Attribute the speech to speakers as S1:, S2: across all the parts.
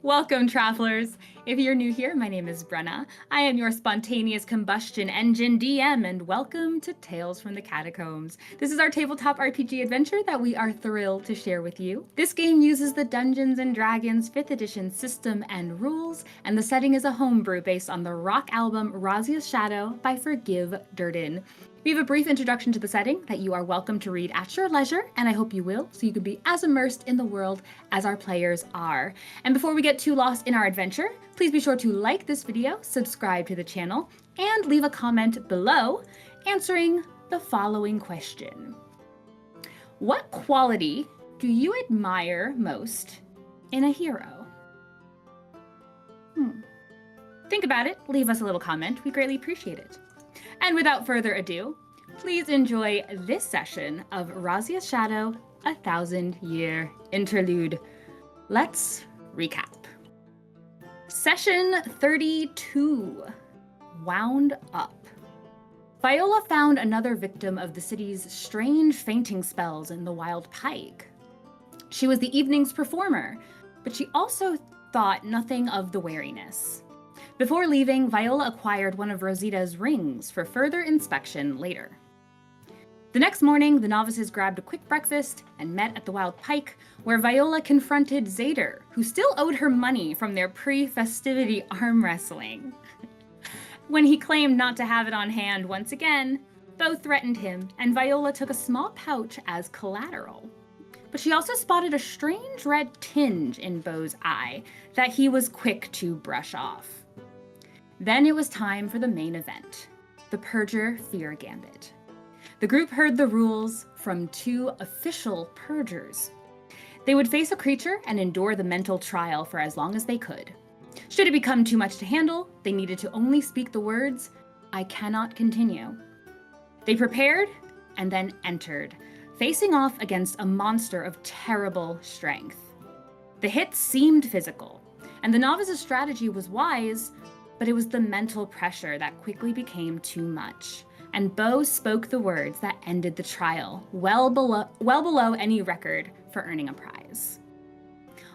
S1: Welcome, travelers. If you're new here, my name is Brenna. I am your spontaneous combustion engine DM, and welcome to Tales from the Catacombs. This is our tabletop RPG adventure that we are thrilled to share with you. This game uses the Dungeons&Dragons 5th edition system and rules, and the setting is a homebrew based on the rock album Razia's Shadow by Forgive Durden. We have a brief introduction to the setting that you are welcome to read at your leisure, and I hope you will, so you can be as immersed in the world as our players are. And before we get too lost in our adventure, please be sure to like this video, subscribe to the channel, and leave a comment below answering the following question. What quality do you admire most in a hero? Think about it, leave us a little comment, we greatly appreciate it. And without further ado, please enjoy this session of Razia's Shadow, A 1,000-Year Interlude. Let's recap. Session 32, Wound Up. Viola found another victim of the city's strange fainting spells in the Wild Pike. She was the evening's performer, but she also thought nothing of the wariness. Before leaving, Viola acquired one of Rosita's rings for further inspection later. The next morning, the Novices grabbed a quick breakfast and met at the Wild Pike, where Viola confronted Zader, who still owed her money from their pre-festivity arm wrestling. When he claimed not to have it on hand once again, Beau threatened him, and Viola took a small pouch as collateral. But she also spotted a strange red tinge in Beau's eye that he was quick to brush off. Then it was time for the main event, the Purger Fear Gambit. The group heard the rules from two official purgers. They would face a creature and endure the mental trial for as long as they could. Should it become too much to handle, they needed to only speak the words, "I cannot continue." They prepared and then entered, facing off against a monster of terrible strength. The hits seemed physical, and the novice's strategy was wise, but it was the mental pressure that quickly became too much, and Beau spoke the words that ended the trial, well below any record for earning a prize.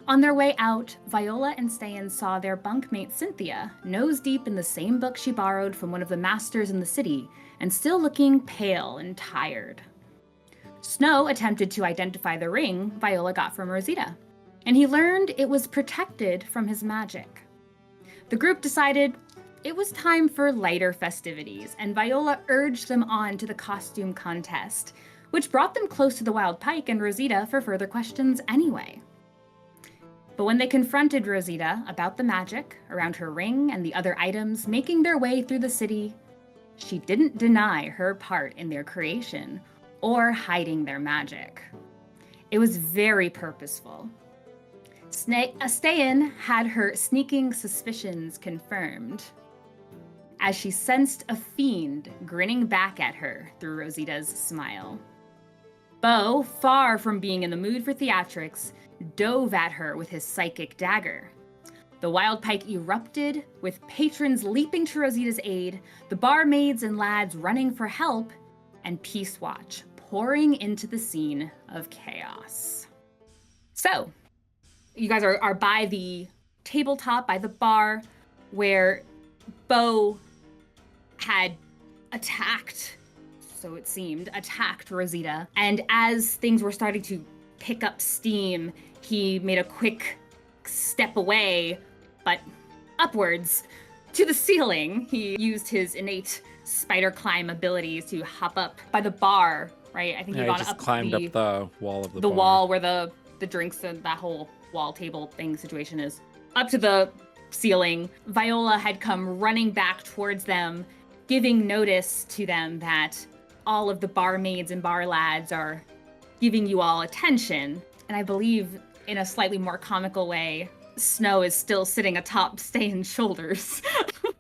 S1: On their way out, Viola and Ste'yn saw their bunkmate Cynthia, nose deep in the same book she borrowed from one of the masters in the city, and still looking pale and tired. Snow attempted to identify the ring Viola got from Rosita, and he learned it was protected from his magic. The group decided it was time for lighter festivities, and Viola urged them on to the costume contest, which brought them close to the Wild Pike and Rosita for further questions anyway. But when they confronted Rosita about the magic around her ring and the other items making their way through the city, she didn't deny her part in their creation or hiding their magic. It was very purposeful. Ste'yn had her sneaking suspicions confirmed, as she sensed a fiend grinning back at her through Rosita's smile. Beau, far from being in the mood for theatrics, dove at her with his psychic dagger. The Wild Pike erupted, with patrons leaping to Rosita's aid, the barmaids and lads running for help, and Peacewatch pouring into the scene of chaos. So, you guys are by the tabletop, by the bar, where Beau had attacked, so it seemed, Rosita. And as things were starting to pick up steam, he made a quick step away, but upwards to the ceiling. He used his innate spider climb abilities to hop up by the bar, right? I think he got up
S2: climbed up the wall of the bar.
S1: wall where the drinks and that whole wall table thing situation is, up to the ceiling. Viola had come running back towards them, giving notice to them that all of the barmaids and bar lads are giving you all attention. And I believe, in a slightly more comical way, Snow is still sitting atop Ste'yn's shoulders.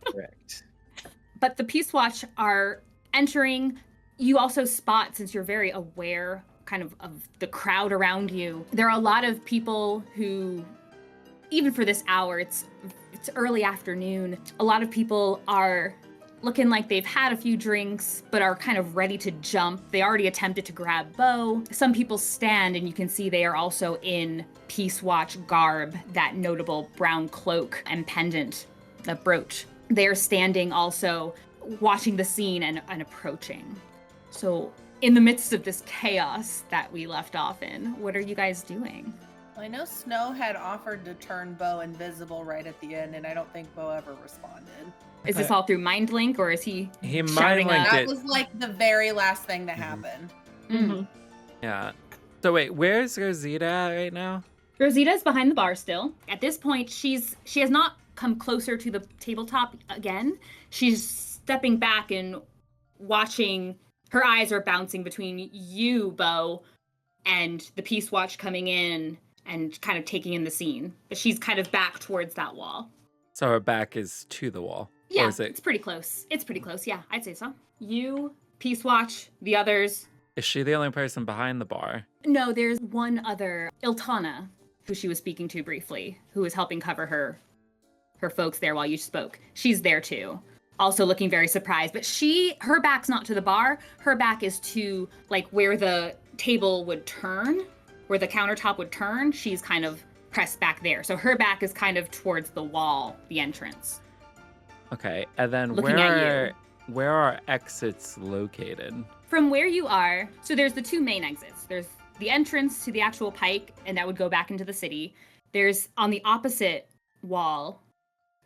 S2: Correct.
S1: But the Peacewatch are entering. You also spot, since you're very aware kind of the crowd around you, there are a lot of people who, even for this hour, it's early afternoon, a lot of people are looking like they've had a few drinks, but are kind of ready to jump. They already attempted to grab Beau. Some people stand, and you can see they are also in Peacewatch garb, that notable brown cloak and pendant, the brooch. They are standing also, watching the scene and approaching. So in the midst of this chaos that we left off in, what are you guys doing?
S3: I know Snow had offered to turn Beau invisible right at the end, and I don't think Beau ever responded.
S1: Is this all through mind link, or is he
S2: mind
S1: shouting
S2: linked
S1: up?
S3: That was like the very last thing that happened.
S1: Mm-hmm.
S2: Yeah. So wait, where's Rosita at right now?
S1: Rosita's behind the bar still. At this point, she has not come closer to the tabletop again. She's stepping back and watching. Her eyes are bouncing between you, Beau, and the Peacewatch coming in and kind of taking in the scene. But she's kind of back towards that wall.
S2: So her back is to the wall.
S1: Yeah,
S2: Or is it...
S1: it's pretty close. It's pretty close, yeah, I'd say so. You, Peacewatch, the others.
S2: Is she the only person behind the bar?
S1: No, there's one other, Iltana, who she was speaking to briefly, who was helping cover her folks there while you spoke. She's there too. Also looking very surprised, but her back's not to the bar. Her back is to like where the table would turn, where the countertop would turn. She's kind of pressed back there. So her back is kind of towards the wall, the entrance.
S2: Okay, and then
S1: Looking at
S2: where are exits located?
S1: From where you are, so there's the two main exits. There's the entrance to the actual pike, and that would go back into the city. There's on the opposite wall,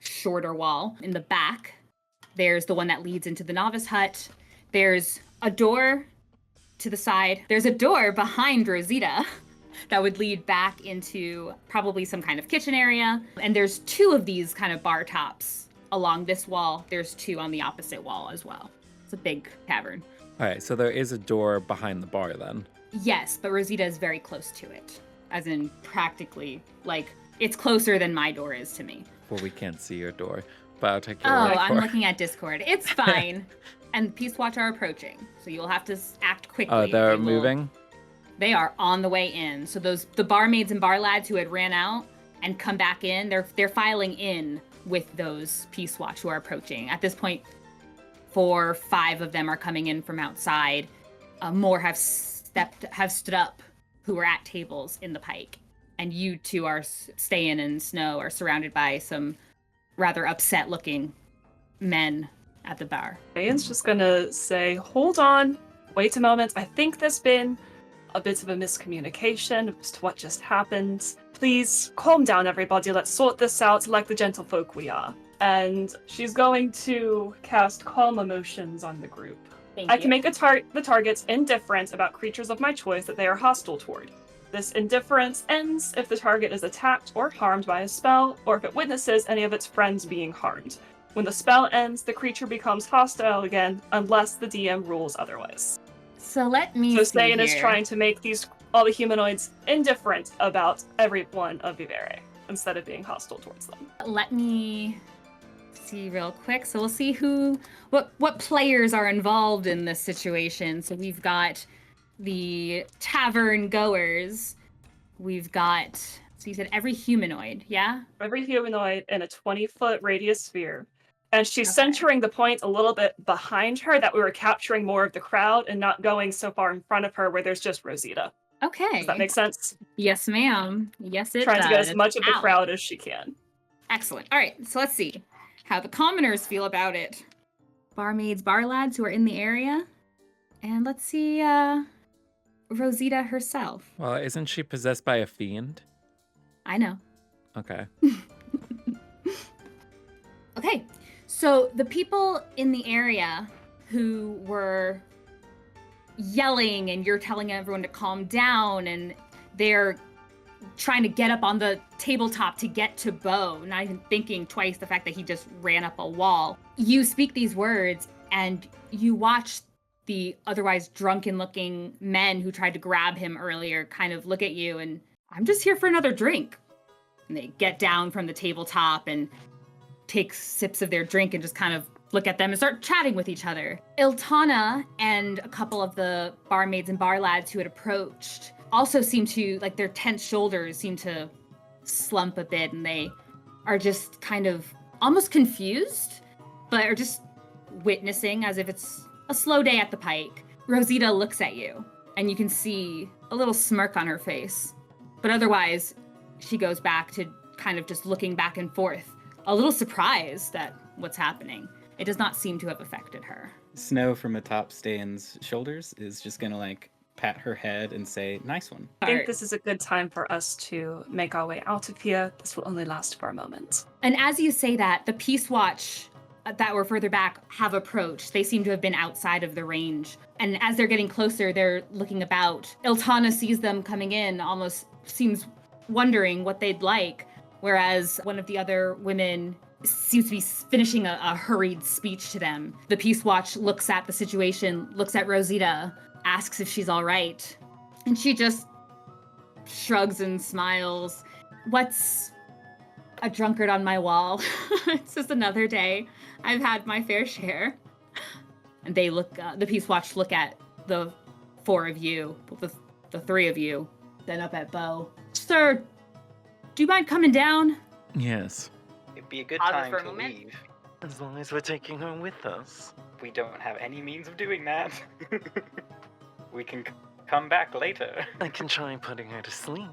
S1: shorter wall, in the back, there's the one that leads into the novice hut. There's a door to the side. There's a door behind Rosita that would lead back into probably some kind of kitchen area. And there's two of these kind of bar tops along this wall. There's two on the opposite wall as well. It's a big cavern.
S2: All right, so there is a door behind the bar then.
S1: Yes, but Rosita is very close to it. As in practically, like, it's closer than my door is to me.
S2: Well, we can't see your door, but I'll take your
S1: Oh,
S2: word
S1: I'm
S2: for it.
S1: looking at Discord. It's fine. And Peacewatch are approaching, so you'll have to act quickly.
S2: Oh, they're moving?
S1: They are on the way in. So the barmaids and bar lads who had ran out and come back in, they're filing in with those Peacewatch who are approaching. At this point, 4 or 5 of them are coming in from outside. More have stood up who are at tables in the pike. And you two are Ste'yn and Snow are surrounded by some rather upset looking men at the bar.
S4: Ste'yn's just gonna say, hold on, wait a moment. I think there's been a bit of a miscommunication as to what just happened. Please calm down, everybody. Let's sort this out like the gentlefolk we are. And she's going to cast Calm Emotions on the group. I can make the targets indifferent about creatures of my choice that they are hostile toward. This indifference ends if the target is attacked or harmed by a spell, or if it witnesses any of its friends being harmed. When the spell ends, the creature becomes hostile again, unless the DM rules otherwise.
S1: So let me
S4: So
S1: see
S4: Ste'yn
S1: here.
S4: is trying to make all the humanoids indifferent about every one of Vivere, instead of being hostile towards them.
S1: Let me see real quick. So we'll see what players are involved in this situation. So we've got the tavern goers. We've got, so you said every humanoid, yeah?
S4: Every humanoid in a 20-foot radius sphere. And she's
S1: Okay.
S4: centering the point a little bit behind her, that we were capturing more of the crowd and not going so far in front of her where there's just Rosita.
S1: Okay.
S4: Does that make sense?
S1: Yes, ma'am. Yes, it
S4: Trying
S1: does.
S4: to get as much of the
S1: Ow.
S4: crowd as she can.
S1: Excellent. All right, so let's see how the commoners feel about it. Barmaids, bar lads who are in the area. And let's see Rosita herself.
S2: Well, isn't she possessed by a fiend?
S1: I know.
S2: Okay.
S1: Okay, so the people in the area who were yelling and you're telling everyone to calm down and they're trying to get up on the tabletop to get to Beau, not even thinking twice the fact that he just ran up a wall. You speak these words and you watch the otherwise drunken looking men who tried to grab him earlier kind of look at you and, I'm just here for another drink. And they get down from the tabletop and take sips of their drink and just kind of look at them and start chatting with each other. Iltana and a couple of the barmaids and bar lads who had approached also seem to, like, their tense shoulders seem to slump a bit and they are just kind of almost confused, but are just witnessing as if it's a slow day at the Pike. Rosita looks at you, and you can see a little smirk on her face. But otherwise, she goes back to kind of just looking back and forth, a little surprised at what's happening. It does not seem to have affected her.
S5: Snow from atop Ste'yn's shoulders is just gonna like pat her head and say, "Nice one."
S4: I think this is a good time for us to make our way out of here. This will only last for a moment.
S1: And as you say that, the Peacewatch that were further back have approached. They seem to have been outside of the range. And as they're getting closer, they're looking about. Iltana sees them coming in, almost seems wondering what they'd like, whereas one of the other women seems to be finishing a hurried speech to them. The Peacewatch looks at the situation, looks at Rosita, asks if she's all right, and she just shrugs and smiles. What's a drunkard on my wall? It's just another day. I've had my fair share. And they look, the Peacewatch look at the four of you, the three of you, then up at Beau. Sir, do you mind coming down?
S6: Yes,
S5: It'd be a good
S1: Pause
S5: time
S1: for a
S5: to
S1: moment.
S5: leave.
S6: as long as we're taking her with us.
S5: We don't have any means of doing that. We can come back later.
S6: I can try putting her to sleep.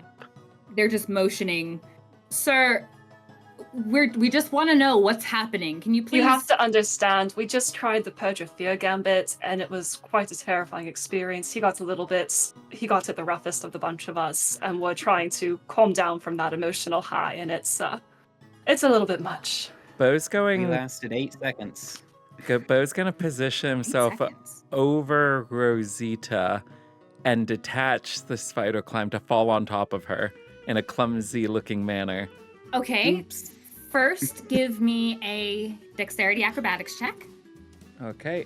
S1: They're just motioning. Sir, we just want to know what's happening. Can you please?
S4: You have to understand, we just tried the Purge of Fear gambit, and it was quite a terrifying experience. He got it the roughest of the bunch of us, and we're trying to calm down from that emotional high, and it's a little bit much.
S2: Beau's
S5: We
S2: going.
S5: lasted 8 seconds.
S2: Beau's gonna position
S1: 8
S2: himself
S1: seconds.
S2: over Rosita and detach the spider climb to fall on top of her in a clumsy-looking manner.
S1: Okay.
S5: Oops.
S1: First, give me a dexterity acrobatics check,
S2: Okay.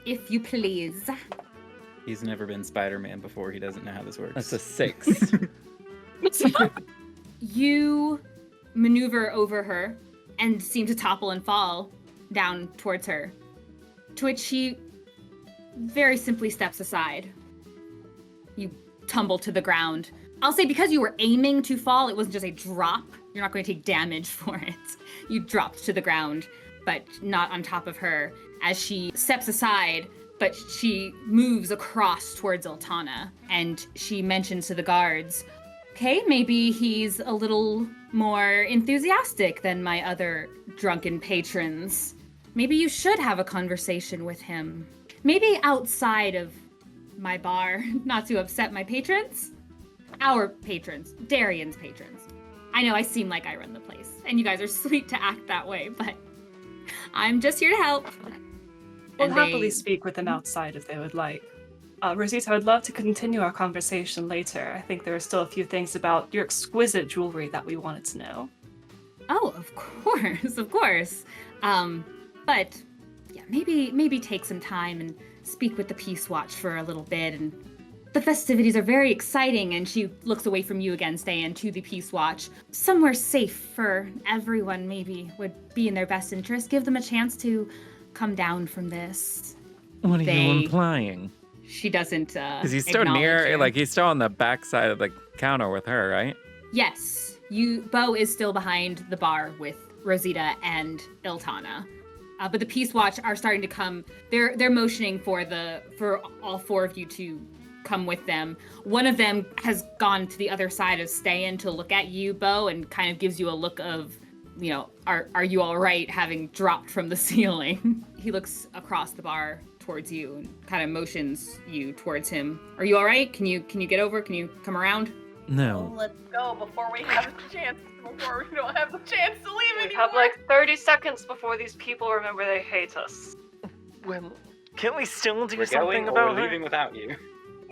S1: if you please.
S5: He's never been Spider-Man before. He doesn't know how this works.
S2: That's a 6.
S1: You maneuver over her and seem to topple and fall down towards her, to which she very simply steps aside. You tumble to the ground. I'll say because you were aiming to fall, it wasn't just a drop. You're not going to take damage for it. You dropped to the ground, but not on top of her as she steps aside, but she moves across towards Iltana, and she mentions to the guards, okay, maybe he's a little more enthusiastic than my other drunken patrons. Maybe you should have a conversation with him. Maybe outside of my bar, not to upset my patrons. Our patrons, Darian's patrons. I know I seem like I run the place, and you guys are sweet to act that way, but I'm just here to help.
S4: We'll
S1: And
S4: happily
S1: they-
S4: speak with them outside if they would like. Rosita, I would love to continue our conversation later. I think there are still a few things about your exquisite jewelry that we wanted to know.
S1: Oh, of course. But yeah, maybe take some time and speak with the Peacewatch for a little bit. And the festivities are very exciting. And she looks away from you again, Ste'yn, to the Peacewatch. Somewhere safe for everyone maybe would be in their best interest. Give them a chance to come down from this.
S2: What are
S1: They-
S2: you implying?
S1: She doesn't.
S2: Because he's still
S1: acknowledge
S2: near,
S1: you.
S2: like he's still on the back side of the counter with her, right?
S1: Yes, Beau is still behind the bar with Rosita and Iltana. But the Peacewatch are starting to come. They're motioning for all four of you to come with them. One of them has gone to the other side of Ste'yn to look at you, Beau, and kind of gives you a look of, are you all right, having dropped from the ceiling? He looks across the bar towards you and kind of motions you towards him. Are you all right? Can you get over? Can you come around?
S6: No.
S3: Let's go before we have a chance. Before we don't have the chance to leave
S4: We
S3: anymore.
S4: have like 30 seconds before these people remember they hate us.
S6: Well, can't we still do
S5: We're
S6: something
S5: going or
S6: about
S5: we're
S6: her?
S5: leaving without you.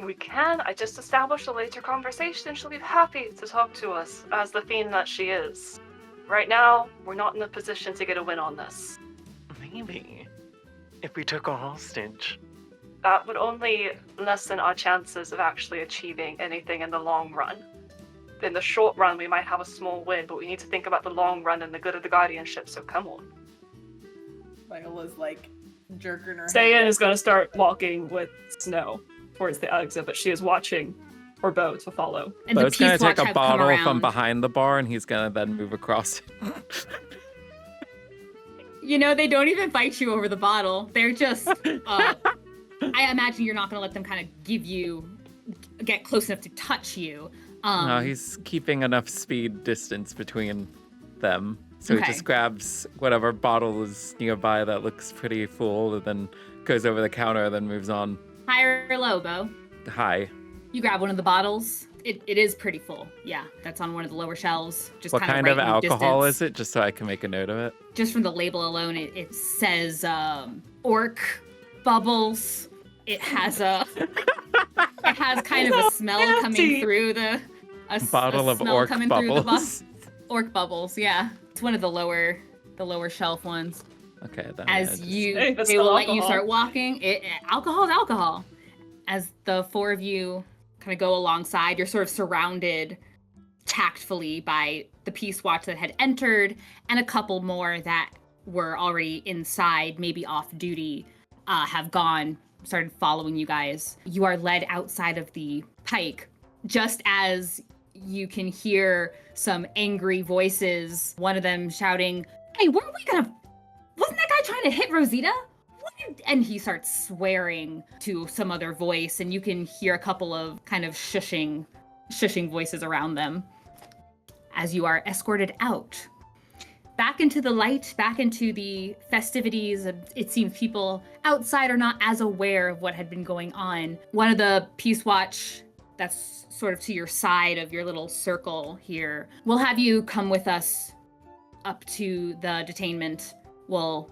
S4: We can. I just established a later conversation. She'll be happy to talk to us as the fiend that she is. Right now, we're not in a position to get a win on this.
S6: Maybe. If we took her hostage.
S4: That would only lessen our chances of actually achieving anything in the long run. In the short run, we might have a small win, but we need to think about the long run and the good of the guardianship, so come on.
S3: Viola's like jerking her
S4: Ste'yn
S3: head.
S4: is going to start walking with Snow towards the exit, but she is watching for Beau to follow.
S1: And
S2: Beau's gonna
S1: Peacewatch
S2: take a
S1: have come
S2: bottle from
S1: around.
S2: behind the bar and he's gonna then move across.
S1: You know, they don't even fight you over the bottle. They're just, I imagine you're not going to let them kind of get close enough to touch you.
S2: No, he's keeping enough speed distance between them. So he just grabs whatever bottle is nearby that looks pretty full and then goes over the counter and then moves on.
S1: High or low, Beau?
S2: High.
S1: You grab one of the bottles. It is pretty full. Yeah, that's on one of the lower shelves. Just
S2: What kind
S1: right
S2: of
S1: in
S2: alcohol
S1: distance.
S2: is it? Just so I can make a note of it.
S1: Just from the label alone, it says orc bubbles. It has kind of a smell coming through the
S2: Bottle of
S1: smell
S2: orc
S1: coming
S2: bubbles.
S1: Orc bubbles, yeah. It's one of the lower shelf ones.
S2: Okay, then.
S1: They will let you start walking. Alcohol is alcohol. As the four of you kind of go alongside, you're sort of surrounded tactfully by the Peacewatch that had entered and a couple more that were already inside, maybe off duty, have started following you guys. You are led outside of the pike just as you can hear some angry voices, one of them shouting, "Hey, wasn't that guy trying to hit Rosita?" And he starts swearing to some other voice, and you can hear a couple of kind of shushing voices around them as you are escorted out. Back into the light, back into the festivities. It seems people outside are not as aware of what had been going on. One of the Peacewatch that's sort of to your side of your little circle here, we'll have you come with us up to the detainment. We'll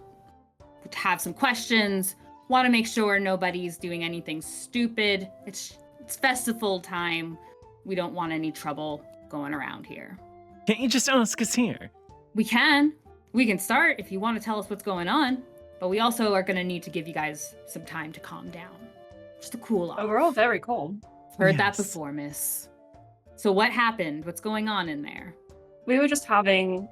S1: have some questions. Want to make sure nobody's doing anything stupid. It's festival time. We don't want any trouble going around here.
S2: Can't you just ask us here?
S1: We can start if you want to tell us what's going on, but we also are going to need to give you guys some time to calm down, just to cool off.
S4: Oh, we're all very calm.
S1: Heard that before, miss. So what happened? What's going on in there?
S4: We were talking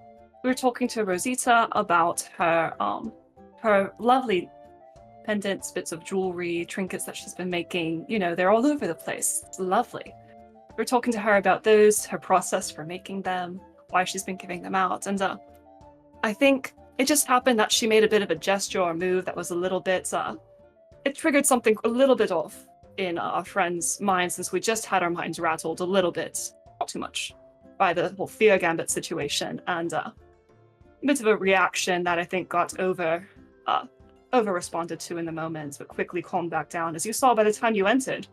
S4: to Rosita about her lovely pendants, bits of jewelry, trinkets that she's been making. You know, they're all over the place. It's lovely. We're talking to her about those, her process for making them, why she's been giving them out. And I think it just happened that she made a bit of a gesture or move that was a little bit, it triggered something a little bit off in our friend's mind, since we just had our minds rattled a little bit, not too much, by the whole fear gambit situation. And a bit of a reaction that I think got over responded to in the moment, but quickly calmed back down. As you saw by the time you entered,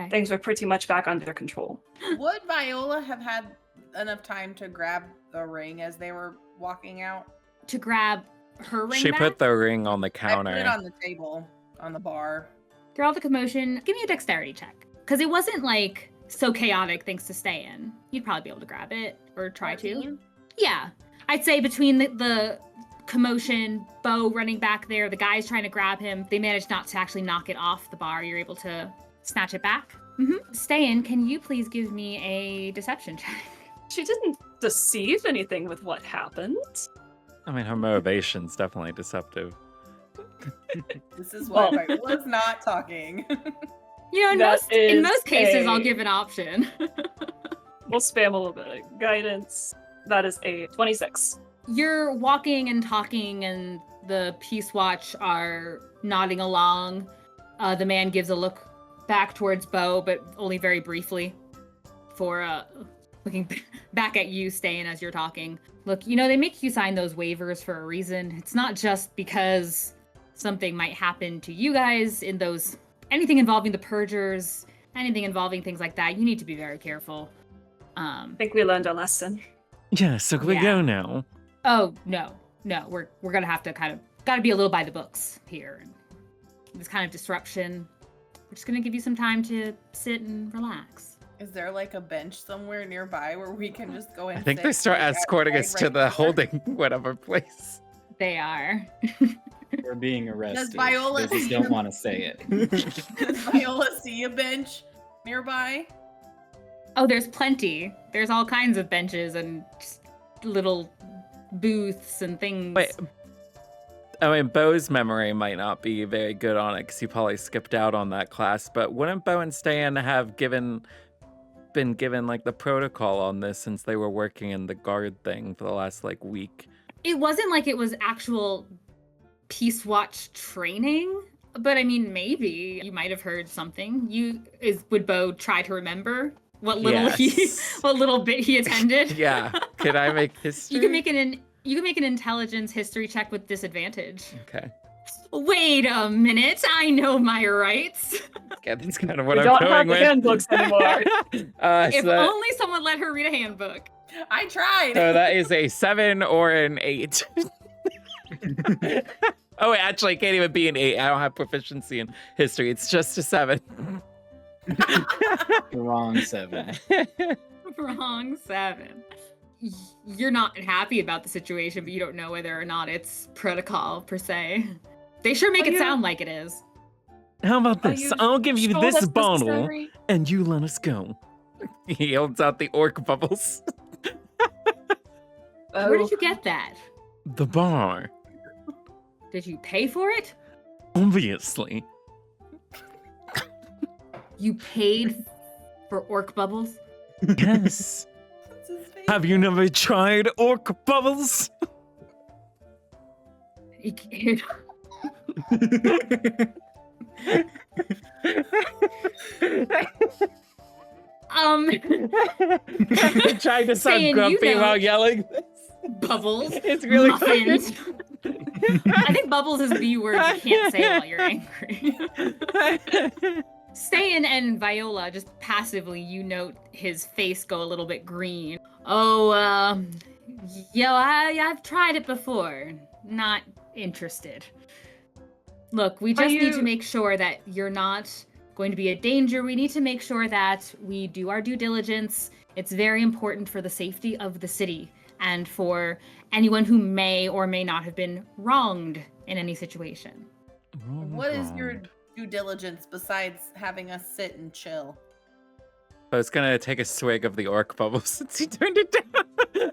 S4: things were pretty much back under control.
S3: Would Viola have had enough time to grab the ring as they were walking out?
S1: To grab her ring
S2: She
S1: back?
S2: put the ring on the counter.
S3: I put it on the table, on the bar.
S1: Through all the commotion, give me a dexterity check. Because it wasn't like so chaotic thanks to Ste'yn. You'd probably be able to grab it or try
S3: 14?
S1: to. Yeah. I'd say between the commotion, Beau running back there, the guys trying to grab him, they managed not to actually knock it off the bar. You're able to snatch it back. Ste'yn, can you please give me a deception check?
S4: She didn't deceive anything with what happened.
S2: I mean, her motivation's definitely deceptive.
S3: This is why Viola's not talking.
S1: You know, in most cases, I'll give an option.
S4: We'll spam a little bit of guidance. That is a 26.
S1: You're walking and talking, and the Peacewatch are nodding along. The man gives a look back towards Beau, but only very briefly, for looking back at you, Ste'yn, as you're talking. Look, you know, they make you sign those waivers for a reason. It's not just because something might happen to you guys in those, anything involving the purgers, anything involving things like that. You need to be very careful.
S4: I think we learned a lesson.
S2: Yeah, so can we go now?
S1: Oh, no, we're gonna have to gotta be a little by the books here. And this kind of disruption, we're just gonna give you some time to sit and relax.
S3: Is there like a bench somewhere nearby where we can just go and
S2: I think
S3: sit
S2: they start
S3: like,
S2: escorting us to
S3: right
S2: the
S3: there?
S2: holding whatever place.
S1: They are.
S5: We're being arrested.
S3: Viola
S5: They just
S3: see
S5: don't
S3: him?
S5: want to say it.
S3: Does Viola see a bench nearby?
S1: Oh, there's plenty. There's all kinds of benches and just little booths and things.
S2: Wait, I mean, Beau's memory might not be very good on it because he probably skipped out on that class, but wouldn't Beau and Ste'yn have been given like the protocol on this since they were working in the guard thing for the last like week?
S1: It wasn't like it was actual Peacewatch training, but I mean, maybe you might have heard something. Would Beau try to remember what little
S2: Yes.
S1: what little bit he attended?
S2: Yeah. Could I make history?
S1: You can make an intelligence history check with disadvantage.
S2: Okay.
S1: Wait a minute, I know my rights.
S2: Yeah, that's kind of what
S4: We
S2: I'm
S4: don't
S2: going
S4: have the
S2: with.
S4: handbooks anymore.
S1: If
S2: so,
S1: only someone let her read a handbook.
S3: I tried.
S2: so that is a 7 or an 8. Oh, actually, it can't even be an 8. I don't have proficiency in history. It's just a 7.
S5: Wrong 7.
S1: Wrong 7. You're not happy about the situation, but you don't know whether or not it's protocol per se. They sure make it sound like it is.
S2: How about
S4: Are
S2: this?
S4: you
S2: I'll give you
S4: sure
S2: this
S4: that's
S2: bottle,
S4: necessary?
S2: and you let us go. He holds out the orc bubbles.
S1: Where did you get that?
S2: The bar,
S1: Did you pay for it?
S2: obviously.
S1: You paid for orc bubbles?
S2: Yes.
S3: What's his face?
S2: Have you never tried orc bubbles? Trying to sound
S1: Saying,
S2: grumpy
S1: you know,
S2: while yelling.
S1: Bubbles.
S2: It's really
S1: muffins. I think bubbles is the word you can't say while you're angry. Ste'yn and Viola, just passively, you note his face go a little bit green. Oh, I've tried it before. Not interested. Look, we just need to make sure that you're not going to be a danger. We need to make sure that we do our due diligence. It's very important for the safety of the city and for anyone who may or may not have been wronged in any situation.
S3: What is your due diligence besides having us sit and chill?
S2: I was gonna take a swig of the orc bubble since he turned it down.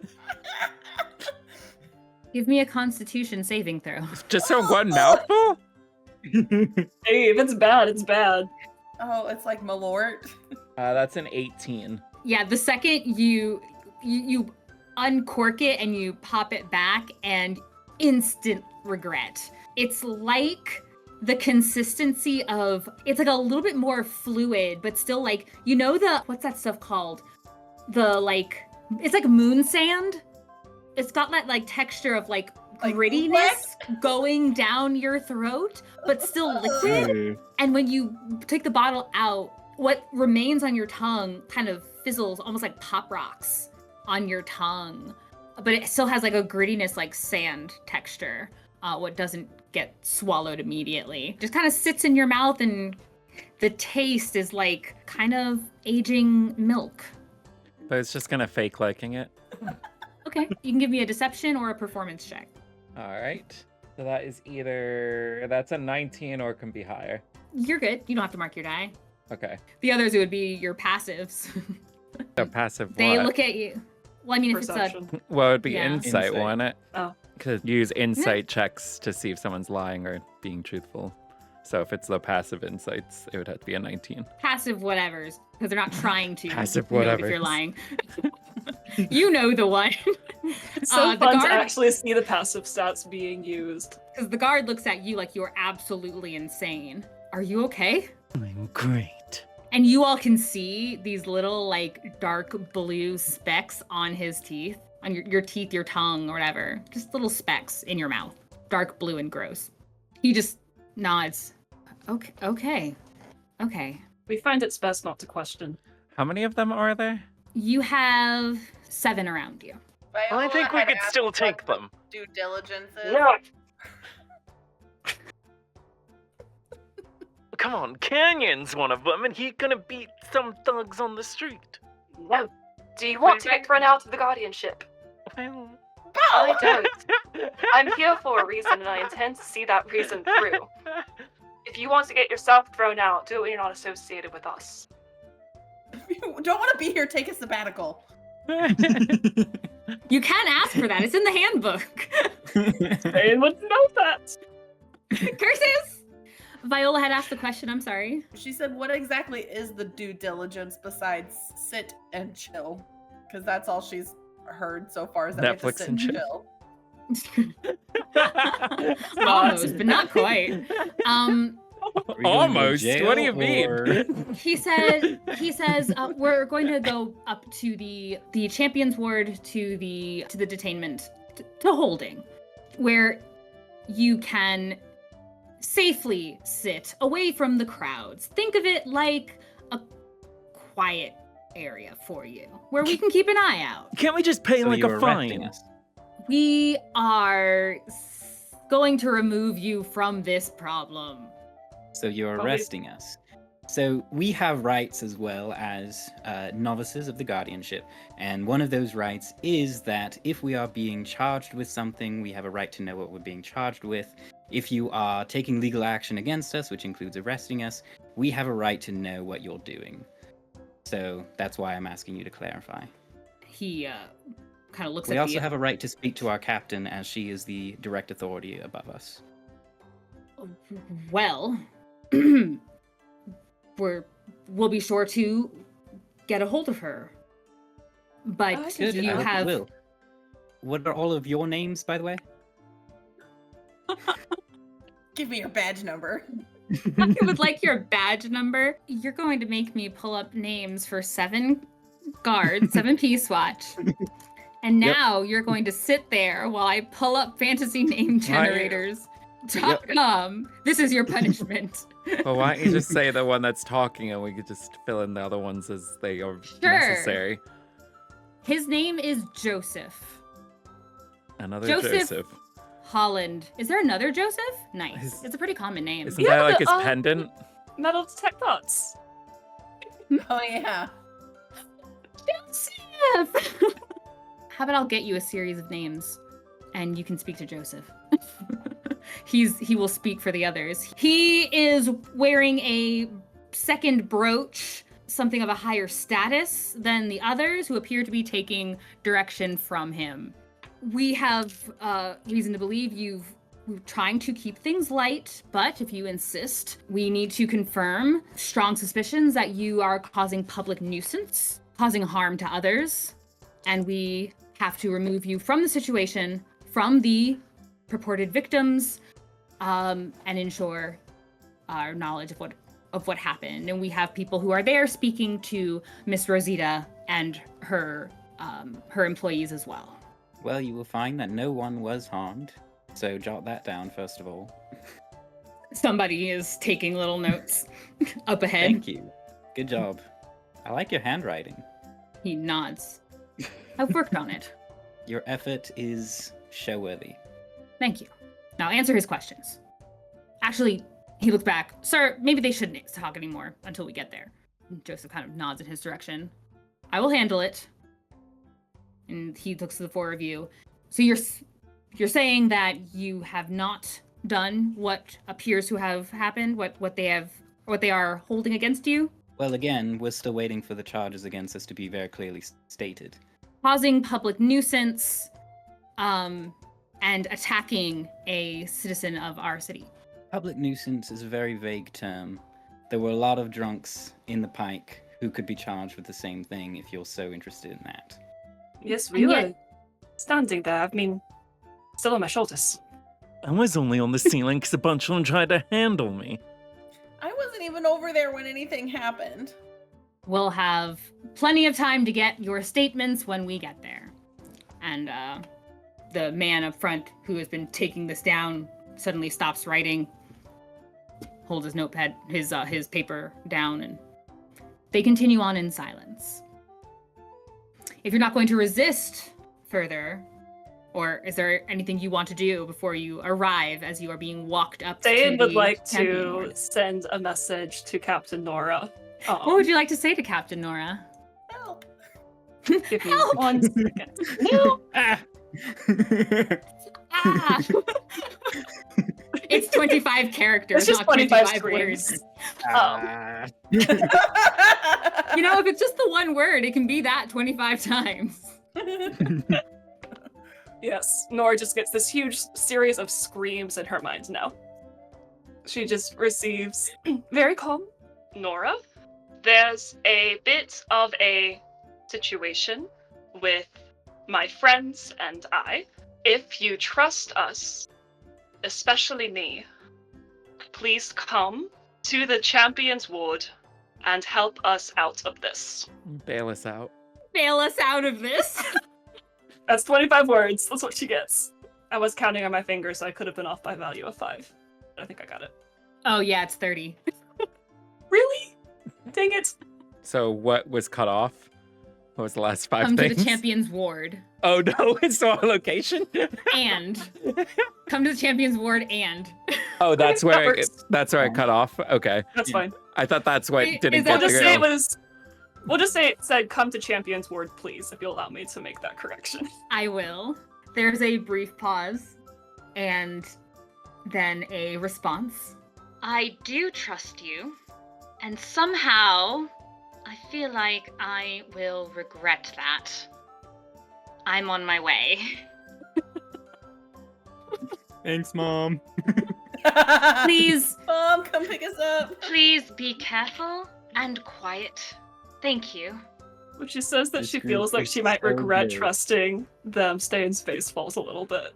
S1: Give me a Constitution saving throw.
S2: Just for one mouthful?
S4: Hey, if it's bad, it's bad.
S3: Oh, it's like Malort.
S2: That's an 18.
S1: Yeah, the second you uncork it and you pop it back, and instant regret. It's like the consistency of, it's like a little bit more fluid, but still like, you know, what's that stuff called? It's like moon sand. It's got that like texture of like grittiness going down your throat, but still liquid. And when you take the bottle out, what remains on your tongue kind of fizzles, almost like pop rocks on your tongue. But it still has like a grittiness, like sand texture. What doesn't get swallowed immediately. Just kind of sits in your mouth, and the taste is like kind of aging milk.
S2: But it's just gonna fake liking it.
S1: Okay, you can give me a deception or a performance check.
S2: All right. So that is that's a 19 or can be higher.
S1: You're good. You don't have to mark your die.
S2: Okay.
S1: The others, it would be your passives.
S2: So passive
S1: They
S2: what?
S1: look at you. Well, I mean, if
S4: Perception.
S2: Well, it would be
S1: Yeah.
S2: insight,
S5: Insight.
S2: wouldn't it?
S4: Oh.
S2: Could use insight checks to see if someone's lying or being truthful. So if it's the passive insights, it would have to be a 19.
S1: passive whatevers, because they're not trying to
S2: Passive
S1: know if
S2: whatevers.
S1: you're lying. You know the one.
S4: It's so
S1: The
S4: fun
S1: guard-
S4: to actually see the passive stats being used.
S1: Because the guard looks at you like you're absolutely insane. Are you okay?
S2: I'm great.
S1: And you all can see these little like dark blue specks on his teeth, on your teeth, your tongue, or whatever. Just little specks in your mouth. Dark blue and gross. He just nods. Okay.
S4: We find it's best not to question.
S2: How many of them are there?
S1: You have 7 around you.
S6: I think we
S3: Viola
S6: could
S3: had
S6: still
S3: asked
S6: take
S3: what
S6: them.
S3: Due diligence is.
S6: Come on, Canyon's one of them, and he's gonna beat some thugs on the street.
S4: No. Do you want to get thrown out of the guardianship?
S6: Well,
S4: I don't. I'm here for a reason, and I intend to see that reason through. If you want to get yourself thrown out, do it when you're not associated with us.
S3: If you don't want to be here, take a sabbatical.
S1: You can ask for that. It's in the handbook.
S4: Ste'yn would know that.
S1: Curses! Viola had asked the question. I'm sorry.
S3: She said, what exactly is the due diligence besides sit and chill? Because that's all she's heard so far is that we have to
S2: Netflix
S3: sit
S2: and
S3: and
S2: chill.
S3: chill.
S1: Almost, but not quite.
S5: Are we going to
S2: Almost. What do you
S5: jail, or-
S2: mean?
S1: He says we're going to go up to the Champions Ward to the detainment to holding, where you can safely sit away from the crowds. Think of it like a quiet area for you, where we can keep an eye out.
S2: Can't we just pay
S5: So
S2: like
S5: you're
S2: a
S5: arresting
S2: fine?
S5: us.
S1: We are going to remove you from this problem.
S5: So you're
S4: Probably-
S5: arresting us. So we have rights as well as novices of the guardianship, and one of those rights is that if we are being charged with something, we have a right to know what we're being charged with. If you are taking legal action against us, which includes arresting us, we have a right to know what you're doing. So that's why I'm asking you to clarify.
S1: He kind of looks
S5: We
S1: at
S5: also
S1: the
S5: have a right to speak to our captain, as she is the direct authority above us.
S1: Well, we'll be sure to get a hold of her. But
S4: Good,
S1: you
S5: I hope
S1: have
S5: will. What are all of your names, by the way?
S3: Give me your badge number.
S1: I would like your badge number. You're going to make me pull up names for 7 guards, 7 Peacewatch. And
S5: Yep.
S1: now you're going to sit there while I pull up fantasy name generators.com. This is your punishment.
S2: Well, why don't you just say the one that's talking and we could just fill in the other ones as they are
S1: Sure.
S2: necessary.
S1: His name is Joseph
S2: Another
S1: Joseph.
S2: Joseph.
S1: Holland. Is there another Joseph? Nice.
S2: His-
S1: It's a pretty common name.
S2: Isn't
S4: Yeah,
S2: that like
S4: the,
S2: his pendant?
S4: Metal detect thoughts.
S3: Oh yeah.
S1: Joseph! How about I'll get you a series of names and you can speak to Joseph. He will speak for the others. He is wearing a second brooch, something of a higher status than the others who appear to be taking direction from him. We have reason to believe we're trying to keep things light, but if you insist, we need to confirm strong suspicions that you are causing public nuisance, causing harm to others, and we have to remove you from the situation, from the purported victims, and ensure our knowledge of what happened. And we have people who are there speaking to Miss Rosita and her employees as well.
S5: Well, you will find that no one was harmed. So jot that down, first of all.
S1: Somebody is taking little notes up ahead.
S5: Thank you. Good job. I like your handwriting.
S1: He nods. I've worked on it.
S5: Your effort is show-worthy.
S1: Thank you. Now answer his questions. Actually, he looks back. Sir, maybe they shouldn't talk anymore until we get there. Joseph kind of nods in his direction. I will handle it. And he looks to the 4 of you. So you're saying that you have not done what appears to have happened, what they are holding against you?
S5: Well, again, we're still waiting for the charges against us to be very clearly stated.
S1: Causing public nuisance, and attacking a citizen of our city.
S5: Public nuisance is a very vague term. There were a lot of drunks in the Pike who could be charged with the same thing if you're so interested in that.
S4: Yes, we
S1: And
S4: were
S1: yet-
S4: standing there. I mean, still on my shoulders.
S2: I was only on the ceiling because a bunch of them tried to handle me.
S3: I wasn't even over there when anything happened.
S1: We'll have plenty of time to get your statements when we get there. And the man up front who has been taking this down suddenly stops writing, holds his notepad, his paper down, and they continue on in silence. If you're not going to resist further, or is there anything you want to do before you arrive as you are being walked up to
S4: Ste'yn would
S1: the
S4: like
S1: champion
S4: to
S1: ward?
S4: send a message to Captain Nora.
S1: What would you like to say to Captain Nora?
S3: Help.
S4: Give me
S1: Help!
S4: 1 second.
S1: No!
S5: Ah!
S1: Ah! It's 25 characters,
S4: It's just
S1: not 25
S4: screams.
S1: words.
S5: Ah.
S1: You know, if it's just the one word, it can be that 25 times.
S4: Yes, Nora just gets this huge series of screams in her mind now. She just receives very calm. Nora, there's a bit of a situation with my friends and I. If you trust us, especially me, please come to the Champions Ward and help us out of this.
S2: Bail us out.
S1: Bail us out of this.
S4: That's 25 words. That's what she gets. I was counting on my fingers, so I could have been off by value of 5. I think I got it.
S1: Oh yeah, it's 30.
S4: Really? Dang it.
S2: So what was cut off? What was the last 5
S1: Come
S2: things?
S1: to the Champions Ward.
S2: Oh no, it's our location.
S1: And come to the Champions Ward and.
S2: Oh, that's
S4: That
S2: where
S4: works.
S2: that's where I cut off. Okay,
S4: That's fine.
S2: I thought that's what
S1: Is
S2: didn't
S1: that
S2: get
S4: We'll just
S2: through.
S4: say it was. We'll just say it said, "Come to Champions Ward, please," if you'll allow me to make that correction.
S1: I will. There's a brief pause and then a response. I do trust you, and somehow I feel like I will regret that. I'm on my way.
S5: Thanks, Mom.
S1: Please,
S3: Mom, come pick us up.
S1: please be careful and quiet. Thank you.
S4: When she says that
S5: This
S4: she
S5: group
S4: feels like
S5: is
S4: she might
S5: so
S4: regret
S5: good.
S4: trusting them, Ste'yn's face falls a little bit.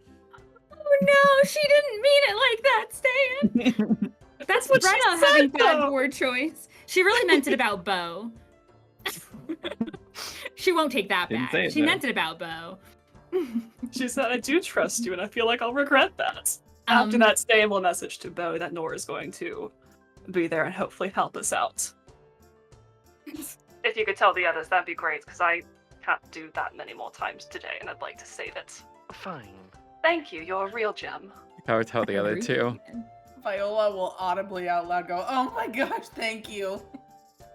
S1: Oh no, she didn't mean it like that, Ste'yn. That's
S4: what she
S1: Brenna
S4: said,
S1: having bad
S4: though.
S1: word choice. She really meant it about Beau. She won't take that
S5: Didn't
S1: back.
S5: say it,
S1: She
S5: though.
S1: meant it about Beau.
S4: She said, "I do trust you, and I feel like I'll regret that." After that, Ste'yn will message to Beau that Nora is going to be there and hopefully help us out. If you could tell the others, that'd be great, because I can't do that many more times today, and I'd like to save it.
S6: Fine.
S4: Thank you, you're a real gem.
S2: I would tell the other two.
S3: Viola will audibly out loud go, "Oh my gosh, thank you."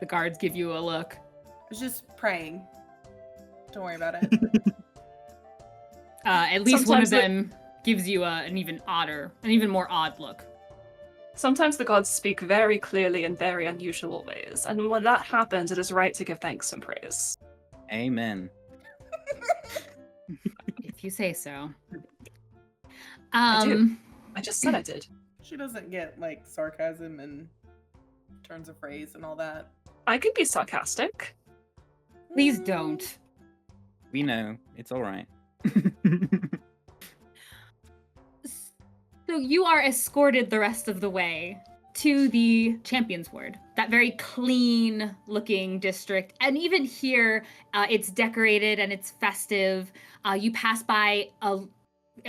S1: The guards give you a look.
S3: I was just praying. Don't worry about it.
S1: At least one of
S4: Sometimes
S1: them gives you an even more odd look.
S4: Sometimes the gods speak very clearly in very unusual ways, and when that happens, it is right to give thanks and praise.
S5: Amen.
S1: If you say so.
S4: I do. I just said I did.
S3: She doesn't get like sarcasm and turns of phrase and all that.
S4: I could be sarcastic.
S1: Please don't.
S5: We know. It's all right.
S1: So you are escorted the rest of the way to the Champions Ward, that very clean looking district. And even here, it's decorated and it's festive. You pass by a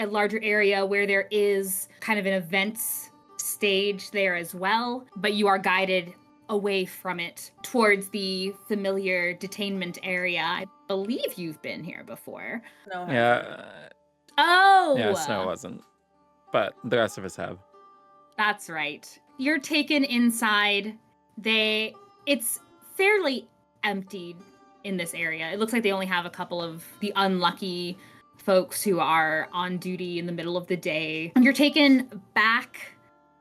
S1: larger area where there is kind of an events stage there as well, but you are guided away from it towards the familiar detainment area. I believe you've been here before.
S3: No.
S2: Yeah,
S1: Oh!
S2: yeah. Snow wasn't, but the rest of us have.
S1: That's right. You're taken inside. It's fairly emptied in this area. It looks like they only have a couple of the unlucky folks who are on duty in the middle of the day. And you're taken back.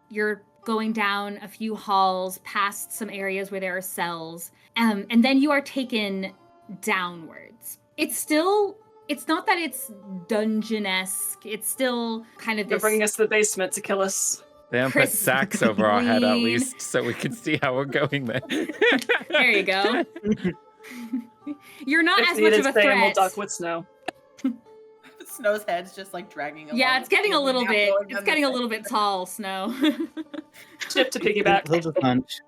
S1: You're going down a few halls, past some areas where there are cells, and then you are taken downwards. It's not that it's dungeon-esque. It's still kind of
S4: They're
S1: this.
S4: bringing us to the basement to kill us.
S2: They haven't put
S1: Crisp
S2: sacks over our head at
S1: green.
S2: least, so we can see how we're going there.
S1: There you go. You're not
S4: If
S1: as much
S4: needed,
S1: of a
S4: Ste'yn will
S1: threat.
S4: duck with snow.
S3: Snow's head's just like dragging along.
S1: Yeah, it's getting a little
S3: Now
S1: bit.
S3: going
S1: It's
S3: down
S1: getting a
S3: the
S1: little bit tall, Snow.
S4: Chip to piggyback.
S5: He'll just hunch.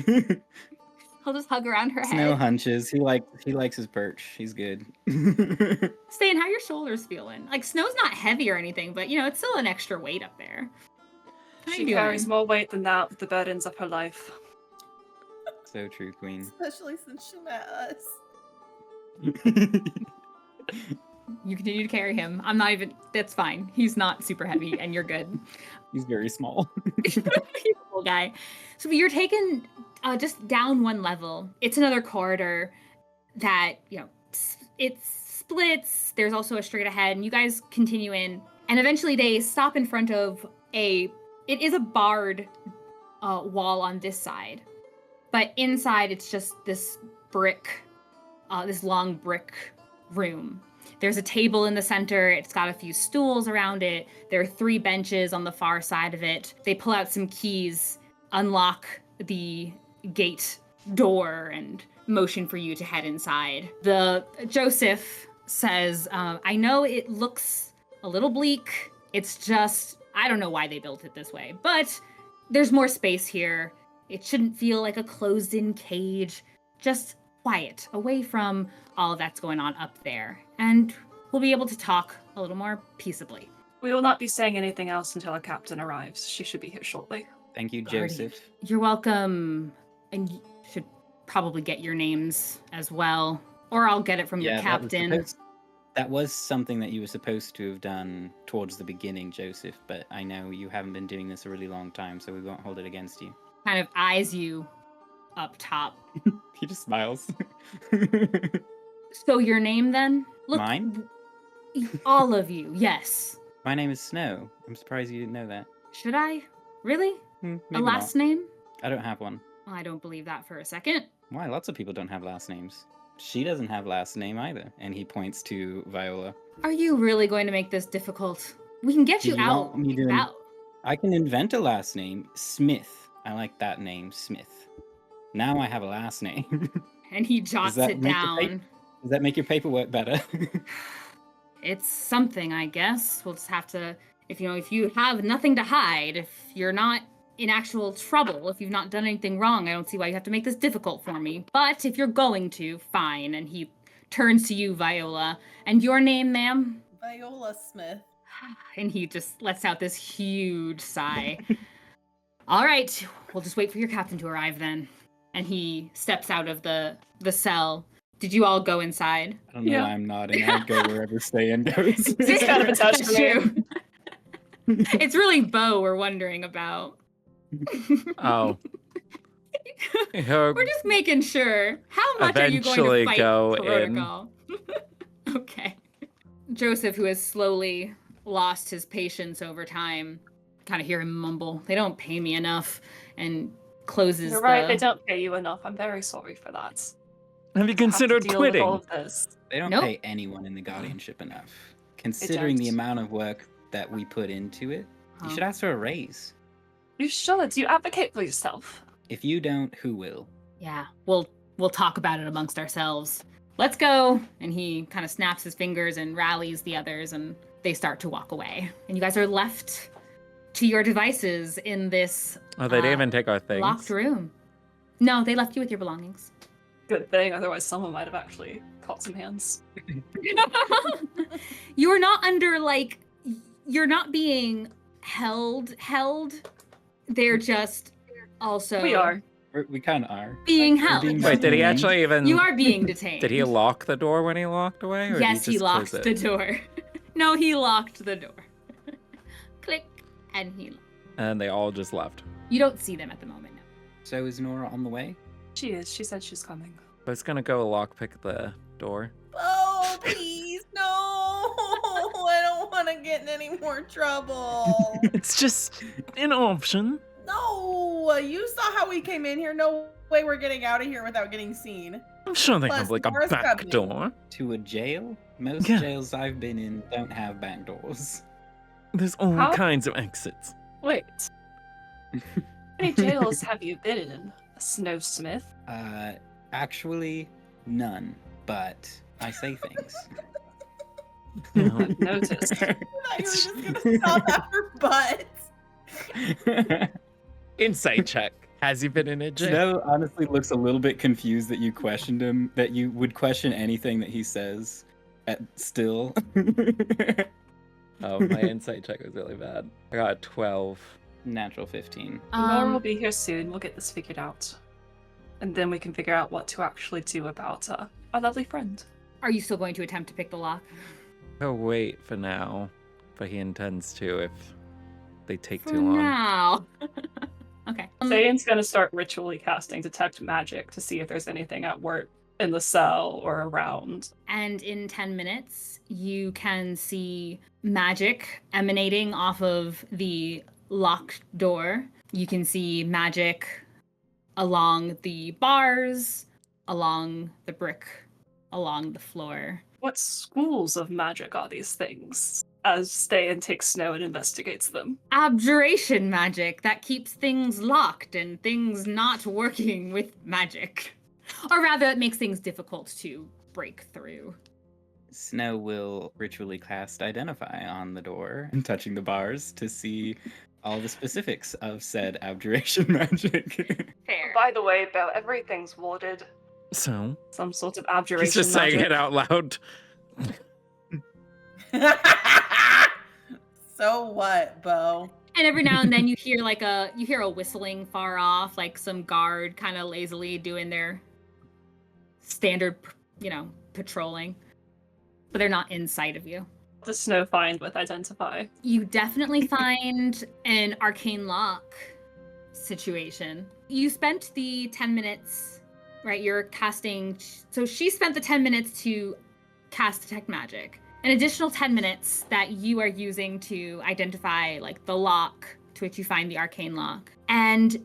S1: He'll just hug around her
S5: Snow
S1: head.
S5: hunches. He likes his perch. He's good.
S1: Ste'yn, how are your shoulders feeling? Like Snow's not heavy or anything, but it's still an extra weight up there. How
S4: She
S1: you
S4: carries
S1: doing?
S4: more weight than that with the burdens of her life.
S5: So true, Queen.
S3: Especially since she met us.
S1: You continue to carry him. I'm not even. That's fine. He's not super heavy, and you're good.
S5: He's very small.
S1: He's a little guy. So you're taken just down one level. It's another corridor that it splits. There's also a straight ahead, and you guys continue in, and eventually they stop in front of it is a barred wall on this side, but inside it's just this this long brick room. There's a table in the center. It's got a few stools around it. There are 3 benches on the far side of it. They pull out some keys, unlock the gate door, and motion for you to head inside. Joseph says, I know it looks a little bleak. It's just, I don't know why they built it this way, but there's more space here. It shouldn't feel like a closed-in cage. Just quiet, away from all that's going on up there. And we'll be able to talk a little more peaceably.
S4: We will not be saying anything else until our captain arrives. She should be here shortly.
S5: Thank you,
S1: Guardian.
S5: Joseph.
S1: You're welcome. And you should probably get your names as well. Or I'll get it from your captain.
S5: That was something that you were supposed to have done towards the beginning, Joseph, but I know you haven't been doing this a really long time, so we won't hold it against you.
S1: Kind of eyes you up top.
S5: He just smiles.
S1: So your name then? Look,
S5: Mine?
S1: all of you, yes.
S5: My name is Snow. I'm surprised you didn't know that.
S1: Should I? Really? A
S5: Maybe
S1: last
S5: not.
S1: name?
S5: I don't have one.
S1: I don't believe that for a second.
S5: Why? Lots of people don't have last names. She doesn't have last name either. And he points to Viola.
S1: Are you really going to make this difficult? We can get
S5: Do
S1: you
S5: you
S1: out.
S5: want me to-
S1: Out.
S5: I can invent a last name. Smith. I like that name, Smith. Now I have a last name.
S1: And he jots
S5: that
S1: it
S5: make the
S1: down.
S5: Does that make your paperwork better?
S1: It's something, I guess. We'll just have to, if you have nothing to hide, if you're not in actual trouble, if you've not done anything wrong, I don't see why you have to make this difficult for me. But if you're going to, fine. And he turns to you, Viola. And your name, ma'am?
S3: Viola Smith.
S1: And he just lets out this huge sigh. All right, we'll just wait for your captain to arrive then. And he steps out of the cell. Did you all go inside?
S5: I don't know why I'm nodding. I'd go wherever Ste'yn goes.
S4: It's kind of attached to me.
S1: True. It's really Beau we're wondering about.
S2: Oh.
S1: We're just making sure. How much are you going to
S2: Eventually
S1: fight
S2: go
S1: protocol? Okay. Joseph, who has slowly lost his patience over time, kind of hear him mumble, "They don't pay me enough," and closes
S4: You're right,
S1: the...
S4: they don't pay you enough. I'm very sorry for that.
S2: Have you considered
S4: Have to deal with
S2: quitting?
S4: all of this.
S5: They don't
S1: Nope.
S5: pay anyone in the guardianship enough. Considering the
S4: don't.
S5: amount of work that we put into it, you should ask for a raise.
S4: You should. You advocate for yourself.
S5: If you don't, who will?
S1: Yeah, we'll talk about it amongst ourselves. Let's go. And he kind of snaps his fingers and rallies the others, and they start to walk away. And you guys are left to your devices in this
S2: Oh, they didn't even take our things.
S1: locked room. No, they left you with your belongings.
S4: Good thing, otherwise someone might have actually caught some hands.
S1: You are not under, like, you're not being held. They're just also
S4: We are.
S5: We kind of are.
S1: being
S5: We're
S1: held.
S5: being
S2: Wait, did he actually even?
S1: You are being detained.
S2: Did he lock the door when he walked away? Or
S1: Yes,
S2: did
S1: he
S2: just close
S1: locked
S2: it?
S1: the door. No, he locked the door. Click, and he.
S2: And they all just left.
S1: You don't see them at the moment. No.
S5: So is Nora on the way?
S4: She is. She said she's coming.
S2: I was gonna go lockpick the door.
S3: Oh, please, no! I don't want to get in any more trouble.
S2: It's just an option.
S3: No, you saw how we came in here. No way we're getting out of here without getting seen.
S2: I'm sure they
S3: Plus,
S2: have like a
S3: Nora's
S2: back
S3: coming.
S2: door.
S5: To a jail? Most
S2: Yeah.
S5: jails I've been in don't have back doors.
S2: There's all
S4: How?
S2: kinds of exits.
S4: Wait. How many jails have you been in, Snowsmith?
S5: Actually, none. But I say things.
S4: I've noticed.
S3: I thought you were just gonna stop after butts.
S2: Insight check. Has he been in a jail?
S5: Snow honestly looks a little bit confused that you questioned him, that you would question anything that he says still.
S2: Oh, my insight check was really bad. I got a 12.
S5: Natural 15.
S4: Nora will be here soon. We'll get this figured out. And then we can figure out what to actually do about our lovely friend.
S1: Are you still going to attempt to pick the lock?
S2: He'll wait for now, but he intends to if they take
S1: For
S2: too long.
S1: now. Okay.
S4: Ste'yn's gonna start ritually casting Detect Magic to see if there's anything at work in the cell or around.
S1: And in 10 minutes, you can see magic emanating off of the locked door. You can see magic along the bars, along the brick, along the floor.
S4: What schools of magic are these things? As Ste'yn takes Snow and investigates them.
S1: Abjuration magic that keeps things locked and things not working with magic. Or rather, it makes things difficult to break through.
S5: Snow will ritually cast Identify on the door and touching the bars to see all the specifics of said abjuration magic.
S1: Fair.
S4: By the way, Beau, everything's warded.
S2: So
S4: Some sort of abjuration
S2: he's just saying
S4: magic.
S2: it out loud.
S3: So what, Beau?
S1: And every now and then you hear a whistling far off, like some guard kind of lazily doing their standard, patrolling. But they're not in sight of you.
S4: The Snow find with Identify.
S1: You definitely find an arcane lock situation. You spent the 10 minutes, right? You're casting. So she spent the 10 minutes to cast Detect Magic. An additional 10 minutes that you are using to identify like the lock to which you find the arcane lock. And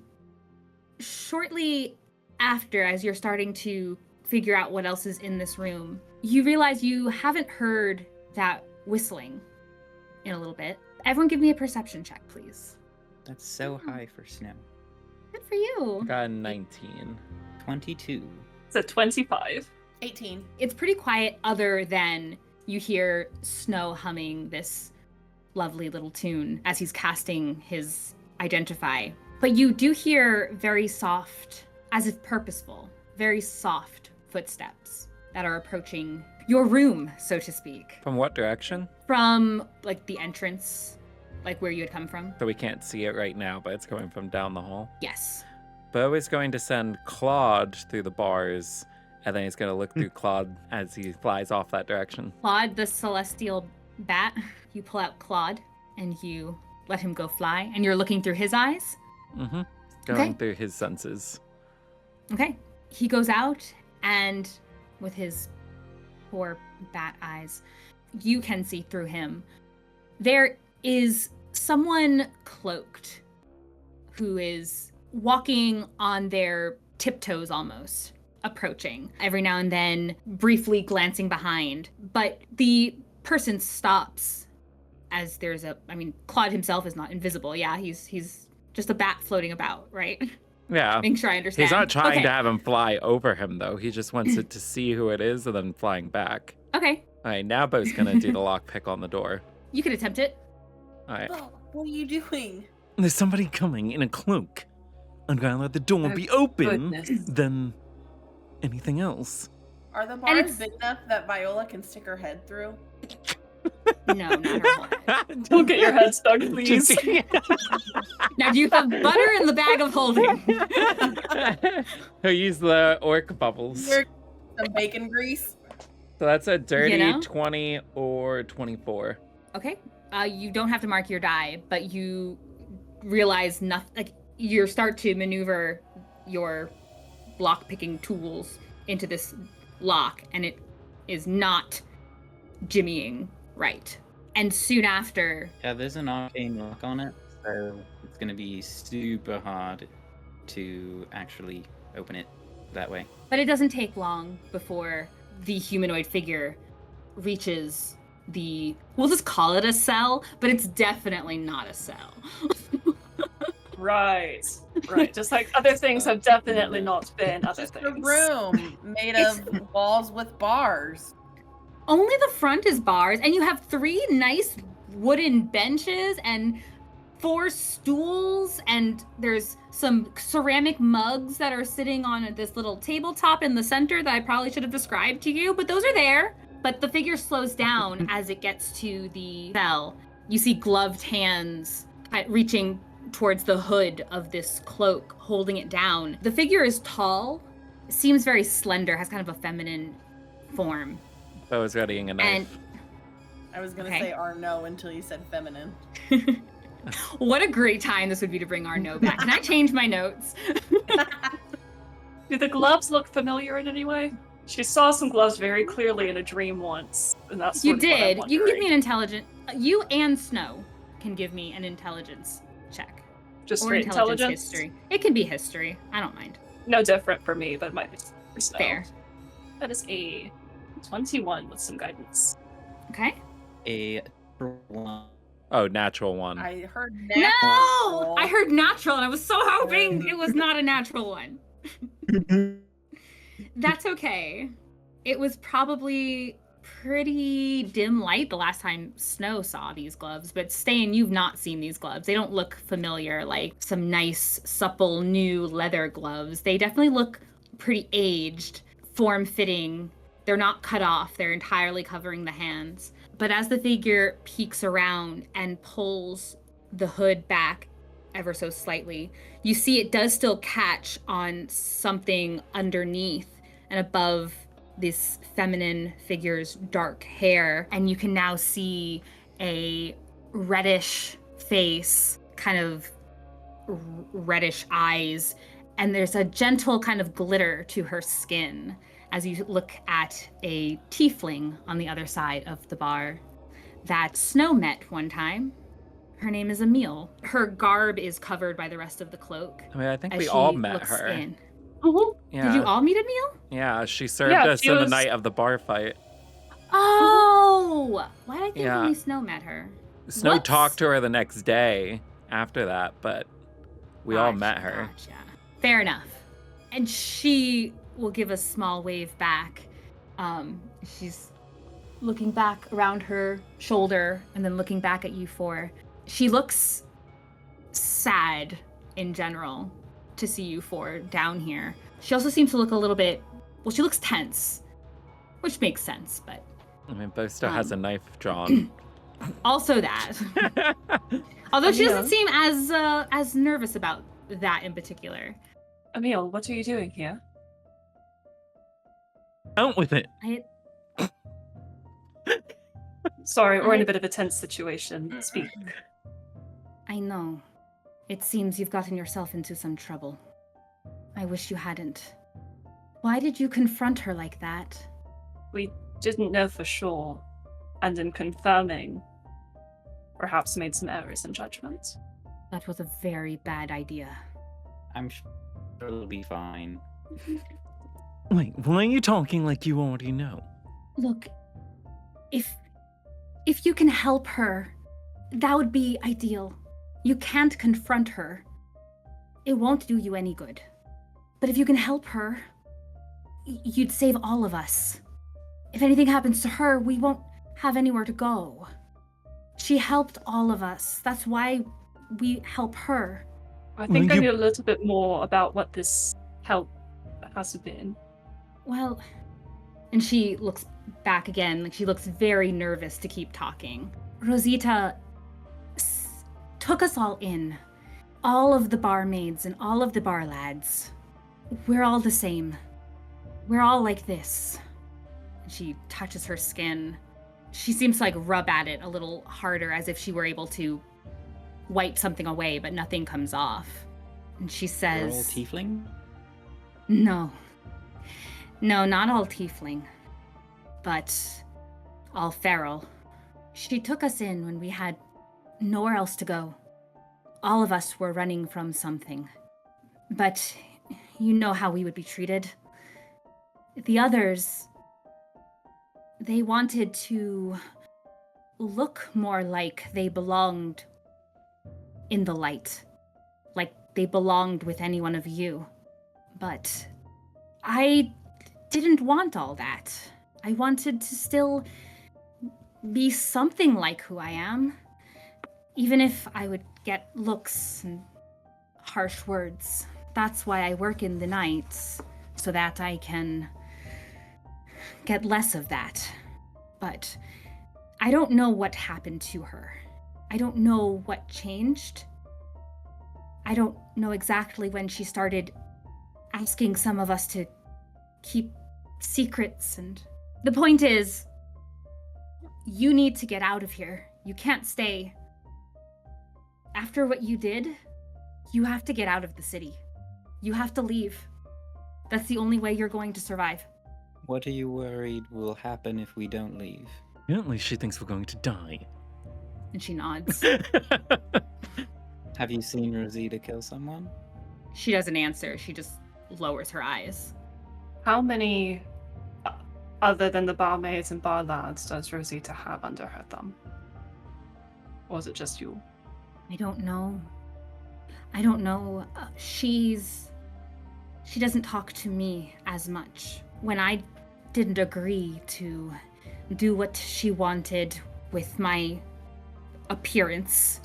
S1: shortly after, as you're starting to figure out what else is in this room, you realize you haven't heard that whistling in a little bit. Everyone give me a perception check, please.
S5: That's so high for Snow.
S1: Good for you.
S2: Got a 19.
S5: 22.
S4: It's a 25.
S3: 18.
S1: It's pretty quiet other than you hear Snow humming this lovely little tune as he's casting his Identify. But you do hear very soft, as if purposeful, very soft footsteps that are approaching your room, so to speak.
S2: From what direction?
S1: From like the entrance, like where you had come from.
S2: So we can't see it right now, but it's coming from down the hall.
S1: Yes.
S2: Beau is going to send Claude through the bars, and then he's going to look through Claude as he flies off that direction.
S1: Claude, the celestial bat, you pull out Claude and you let him go fly, and you're looking through his eyes.
S2: Mm-hmm. Going
S1: Okay.
S2: through his senses.
S1: Okay. He goes out, and with his poor bat eyes, you can see through him. There is someone cloaked who is walking on their tiptoes almost, approaching, every now and then briefly glancing behind. But the person stops as Claude himself is not invisible. Yeah, he's just a bat floating about, right?
S2: Yeah.
S1: Make sure I understand.
S2: He's not trying
S1: Okay.
S2: to have him fly over him, though. He just wants it to see who it is and then flying back.
S1: Okay,
S2: All right, now Beau's going to do the lockpick on the door.
S1: you could attempt it.
S2: All right.
S3: Beau, what are you doing?
S2: There's somebody coming in a cloak. I'm going to let the door
S4: Oh,
S2: be open,
S4: goodness.
S2: then anything else.
S3: Are the
S1: And
S3: bars
S1: it's-
S3: big enough that Viola can stick her head through?
S1: No, not her whole head.
S4: Don't get your head stuck, please.
S2: Just-
S1: Now, do you have butter in the bag of holding?
S2: He'll use the orc bubbles.
S3: Some bacon grease?
S2: So that's a dirty
S1: know?
S2: 20 or 24.
S1: Okay. You don't have to mark your die, but you realize nothing. Like you start to maneuver your lock-picking tools into this lock, and it is not jimmying right. And soon after,
S5: Yeah, there's an arcane lock on it, so it's going to be super hard to actually open it that way.
S1: but it doesn't take long before the humanoid figure reaches we'll just call it a cell, but it's definitely not a cell.
S4: Right. Just like other things have definitely not been other
S3: Just a
S4: things.
S3: room made of walls with bars.
S1: Only the front is bars, and you have 3 nice wooden benches and 4 stools, and there's some ceramic mugs that are sitting on this little tabletop in the center that I probably should have described to you, but those are there. But the figure slows down as it gets to the cell. You see gloved hands reaching towards the hood of this cloak, holding it down. The figure is tall, seems very slender, has kind of a feminine form.
S2: Beau is readying a knife.
S1: And
S3: I was gonna
S1: Okay.
S3: say Arno until you said feminine.
S1: what a great time this would be to bring Arno back. Can I change my notes?
S4: Do the gloves look familiar in any way? She saw some gloves very clearly in a dream once, and that's
S1: You
S4: sort of what I'm
S1: did. You can give me
S4: wondering.
S1: an intelligence. You and Snow can give me an intelligence check.
S4: Just
S1: Or
S4: straight intelligence.
S1: history. It can be history. I don't mind.
S4: No different for me, but it might be for Snow.
S1: Fair.
S4: That is a 21 with some guidance.
S1: Okay.
S5: A one.
S2: Oh, natural one.
S3: I heard
S1: No!
S3: natural.
S1: I heard natural, and I was so hoping it was not a natural one. That's okay. It was probably pretty dim light the last time Snow saw these gloves, but Ste'yn, you've not seen these gloves. They don't look familiar, like some nice, supple, new leather gloves. They definitely look pretty aged, form-fitting. They're not cut off. They're entirely covering the hands. But as the figure peeks around and pulls the hood back ever so slightly, you see it does still catch on something underneath and above this feminine figure's dark hair. And you can now see a reddish face, kind of reddish eyes, and there's a gentle kind of glitter to her skin as you look at a tiefling on the other side of the bar that Snow met one time. Her name is Emil. Her garb is covered by the rest of the cloak.
S2: I mean, I think
S1: as
S2: we
S1: she
S2: all met
S1: looks
S2: her.
S1: in.
S2: Yeah.
S1: Did you all meet Emil?
S2: Yeah, she served
S4: Yeah,
S2: us
S4: she
S2: in the
S4: was-
S2: night of the bar fight.
S1: Oh! Why did I think
S2: Yeah.
S1: only Snow met her?
S2: Snow
S1: Whoops.
S2: talked to her the next day after that, but we all met her.
S1: Gotcha. Fair enough. And she will give a small wave back. She's looking back around her shoulder and then looking back at you four. She looks sad in general to see you four down here. She also seems to look a little bit, well, she looks tense, which makes sense, but
S2: I mean, Beau still has a knife drawn.
S1: also that. Although she doesn't
S4: Emil?
S1: seem as nervous about that in particular.
S4: Emil, what are you doing here?
S6: Out with it.
S4: Sorry, we're in a bit of a tense situation. Speak.
S1: I know. It seems you've gotten yourself into some trouble. I wish you hadn't. Why did you confront her like that?
S4: We didn't know for sure, and in confirming, perhaps made some errors in judgment.
S1: That was a very bad idea.
S5: I'm sure it'll be fine.
S6: Wait, why are you talking like you already know?
S1: Look, if you can help her, that would be ideal. You can't confront her. It won't do you any good. But if you can help her, you'd save all of us. If anything happens to her, we won't have anywhere to go. She helped all of us. That's why we help her.
S4: I think
S6: Well,
S4: I
S6: you-
S4: need a little bit more about what this help has been.
S1: Well, and she looks back again, like she looks very nervous to keep talking. Rosita took us all in. All of the barmaids and all of the bar lads. We're all the same. We're all like this. And she touches her skin. She seems to like rub at it a little harder as if she were able to wipe something away, but nothing comes off. And she
S5: They're all
S1: says,
S5: tiefling?
S1: No. No, not all tiefling. But all feral. She took us in when we had nowhere else to go. All of us were running from something. But you know how we would be treated. The others, they wanted to look more like they belonged in the light. Like they belonged with any one of you. But I didn't want all that. I wanted to still be something like who I am. Even if I would get looks and harsh words. That's why I work in the nights, so that I can get less of that. But I don't know what happened to her. I don't know what changed. I don't know exactly when she started asking some of us to keep secrets, and the point is, you need to get out of here. You can't stay. After what you did, you have to get out of the city. You have to leave. That's the only way you're going to survive.
S5: What are you worried will happen if we don't leave?
S6: Apparently she thinks we're going to die.
S1: And she nods.
S5: Have you seen Rosita kill someone?
S1: She doesn't answer. She just lowers her eyes.
S4: How many, other than the barmaids and bar lads, does Rosita have under her thumb? Or is it just you?
S1: I don't know. I don't know. She doesn't talk to me as much. When I didn't agree to do what she wanted with my appearance.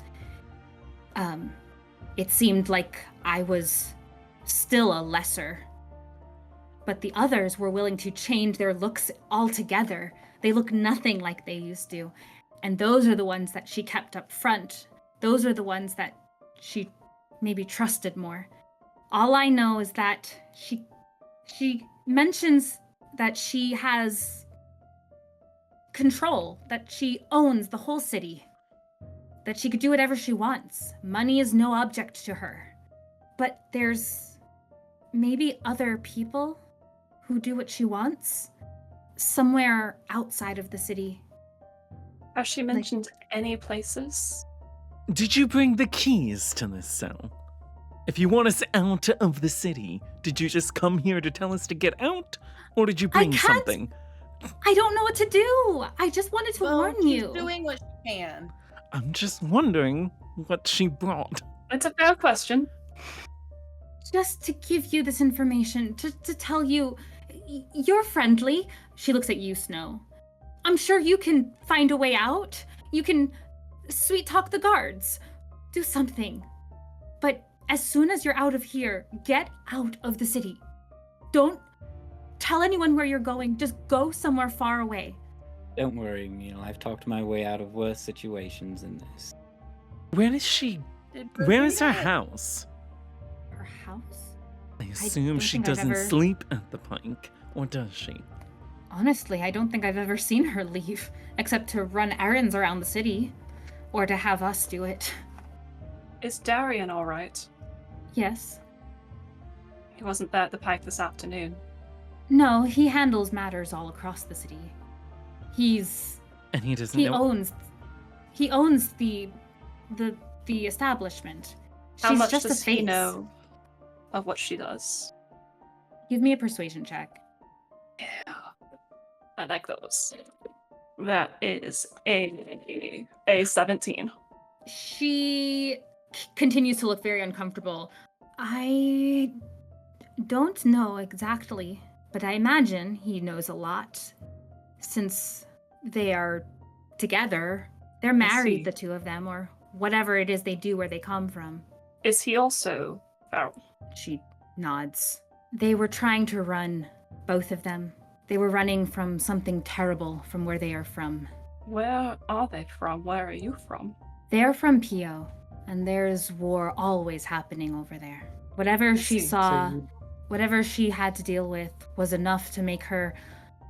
S1: It seemed like I was still a lesser. But the others were willing to change their looks altogether. They look nothing like they used to. And those are the ones that she kept up front. Those are the ones that she maybe trusted more. All I know is that she mentions that she has control, that she owns the whole city, that she could do whatever she wants. Money is no object to her. But there's maybe other people who do what she wants somewhere outside of the city.
S4: Has she mentioned any places?
S6: Did you bring the keys to this cell? If you want us out of the city, did you just come here to tell us to get out? Or did you bring something?
S1: I don't know what to do. I just wanted to warn you.
S3: She's doing what she can.
S6: I'm just wondering what she brought.
S4: It's a fair question.
S1: Just to give you this information, to tell you, you're friendly. She looks at you, Snow. I'm sure you can find a way out. You can sweet talk the guards. Do something. But as soon as you're out of here, get out of the city. Don't tell anyone where you're going. Just go somewhere far away.
S5: Don't worry, I've talked my way out of worse situations than this.
S6: Where is she? Where is her house?
S1: Her house?
S6: I assume she
S1: think I've
S6: doesn't
S1: ever-
S6: sleep at the Pike, or does she?
S1: Honestly, I don't think I've ever seen her leave, except to run errands around the city, or to have us do it.
S4: Is Darian all right?
S1: Yes.
S4: He wasn't there at the Pike this afternoon.
S1: No, he handles matters all across the city.
S6: And he doesn't
S1: He
S6: know.
S1: owns the establishment.
S4: How
S1: She's
S4: much
S1: just
S4: does
S1: a face.
S4: he know of what she does?
S1: Give me a persuasion check.
S4: Yeah. I like those. That is a 17.
S1: She continues to look very uncomfortable. I don't know exactly, but I imagine he knows a lot. Since they are together, they're married,
S4: see.
S1: the two of them, or whatever it is they do where they come from.
S4: Is he also feral?
S1: She nods. They were trying to run, both of them. They were running from something terrible from where they are from.
S4: Where are they from? Where are you from?
S1: They're from Pio, and there's war always happening over there. Whatever she
S4: see.
S1: saw,
S5: So-
S1: whatever she had to deal with was enough to make her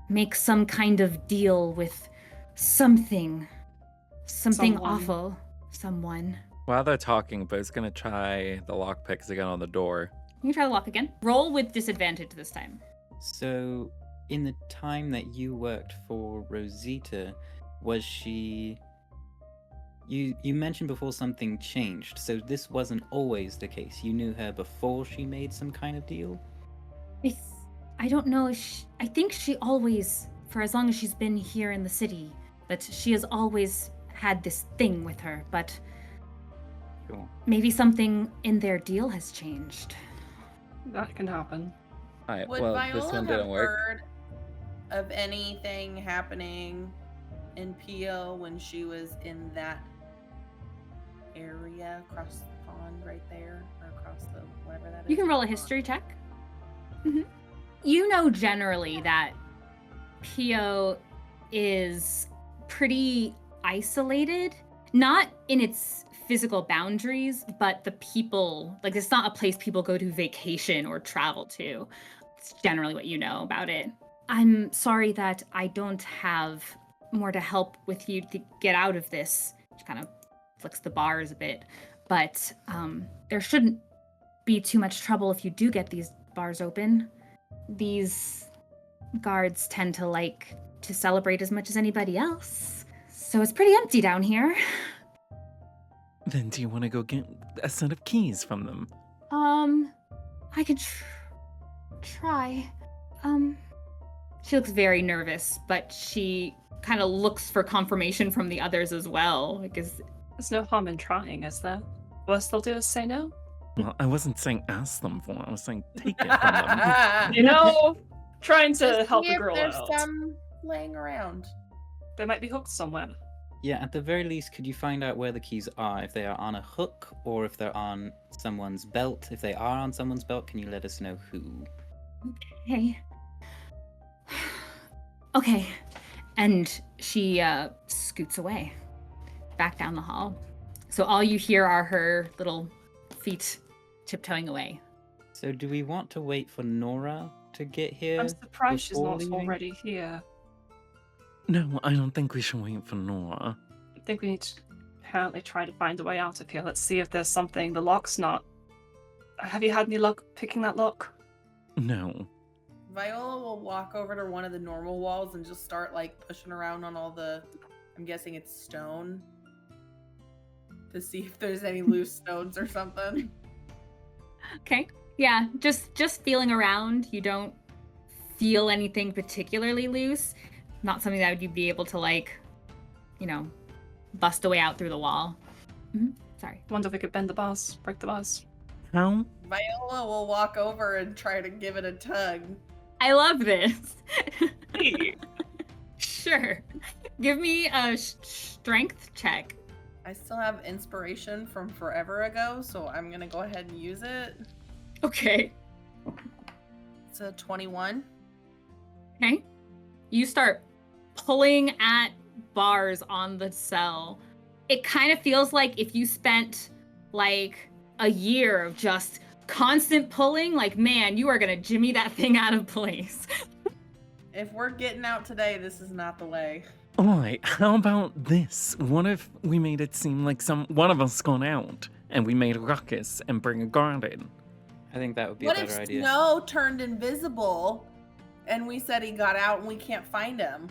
S1: make some kind of deal with something. Something
S4: Someone.
S1: awful. Someone.
S2: While they're talking, Beau's gonna try the lockpicks again on the door.
S1: You can try the lock again. Roll with disadvantage this time.
S5: So, in the time that you worked for Rosita, was she... You mentioned before something changed, so this wasn't always the case. You knew her before she made some kind of deal?
S1: I don't know if I think she always, for as long as she's been here in the city, that she has always had this thing with her, but
S5: Sure.
S1: maybe something in their deal has changed.
S4: That can happen.
S2: Alright,
S3: Would
S2: well,
S3: Viola
S2: this one
S3: have
S2: didn't work.
S3: heard of anything happening in Pio when she was in that area across the pond right there, or across the whatever that is?
S1: You can roll a history check. You know generally that Pio is pretty isolated, not in its physical boundaries, but the people, like it's not a place people go to vacation or travel to. It's generally what you know about it. I'm sorry that I don't have more to help with you to get out of this. She kind of flicks the bars a bit, but there shouldn't be too much trouble if you do get these bars open. These guards tend to like to celebrate as much as anybody else, so it's pretty empty down here.
S6: Then do you want to go get a set of keys from them?
S1: I could try. She looks very nervous, but she kind of looks for confirmation from the others as well. Because
S4: There's no harm in trying, is there? Worst they'll do is say no.
S6: Well, I wasn't saying ask them for it. I was saying take it from them.
S4: You know, trying to
S3: Just
S4: help
S3: see
S4: a
S3: if
S4: girl
S3: there's
S4: out.
S3: some laying around.
S4: They might be hooked somewhere.
S5: Yeah, at the very least, could you find out where the keys are? If they are on a hook or if they're on someone's belt? If they are on someone's belt, can you let us know who?
S1: Okay. Okay. And she scoots away back down the hall. So all you hear are her little feet tiptoeing away.
S5: So do we want to wait for Nora to get here?
S4: I'm surprised she's
S5: before
S4: not
S5: leaving?
S4: already here.
S6: No, I don't think we should wait for Nora.
S4: I think we need to apparently try to find a way out of here. Let's see if there's something. The lock's not. Have you had any luck picking that lock?
S6: No.
S3: Viola will walk over to one of the normal walls and just start like pushing around on all the, I'm guessing it's stone, to see if there's any loose stones or something.
S1: Okay. Yeah, just feeling around. You don't feel anything particularly loose. Not something that you'd be able to like, bust a way out through the wall. Mm-hmm. Sorry.
S4: Wonder if we could bend the bars, break the bars.
S6: How?
S3: Viola will walk over and try to give it a tug.
S1: I love this.
S4: Hey.
S1: Sure. Give me a strength check.
S3: I still have inspiration from forever ago, so I'm gonna go ahead and use it.
S1: Okay.
S3: It's a 21.
S1: Okay. You start pulling at bars on the cell. It kind of feels like if you spent like a year of just constant pulling, like, man, you are gonna jimmy that thing out of place.
S3: If we're getting out today, this is not the way.
S6: Alright, how about this? What if we made it seem like one of us gone out and we made a ruckus and bring a guard in?
S5: I think that would be
S3: What
S5: a
S3: if
S5: better idea.
S3: Snow turned invisible and we said he got out and we can't find him?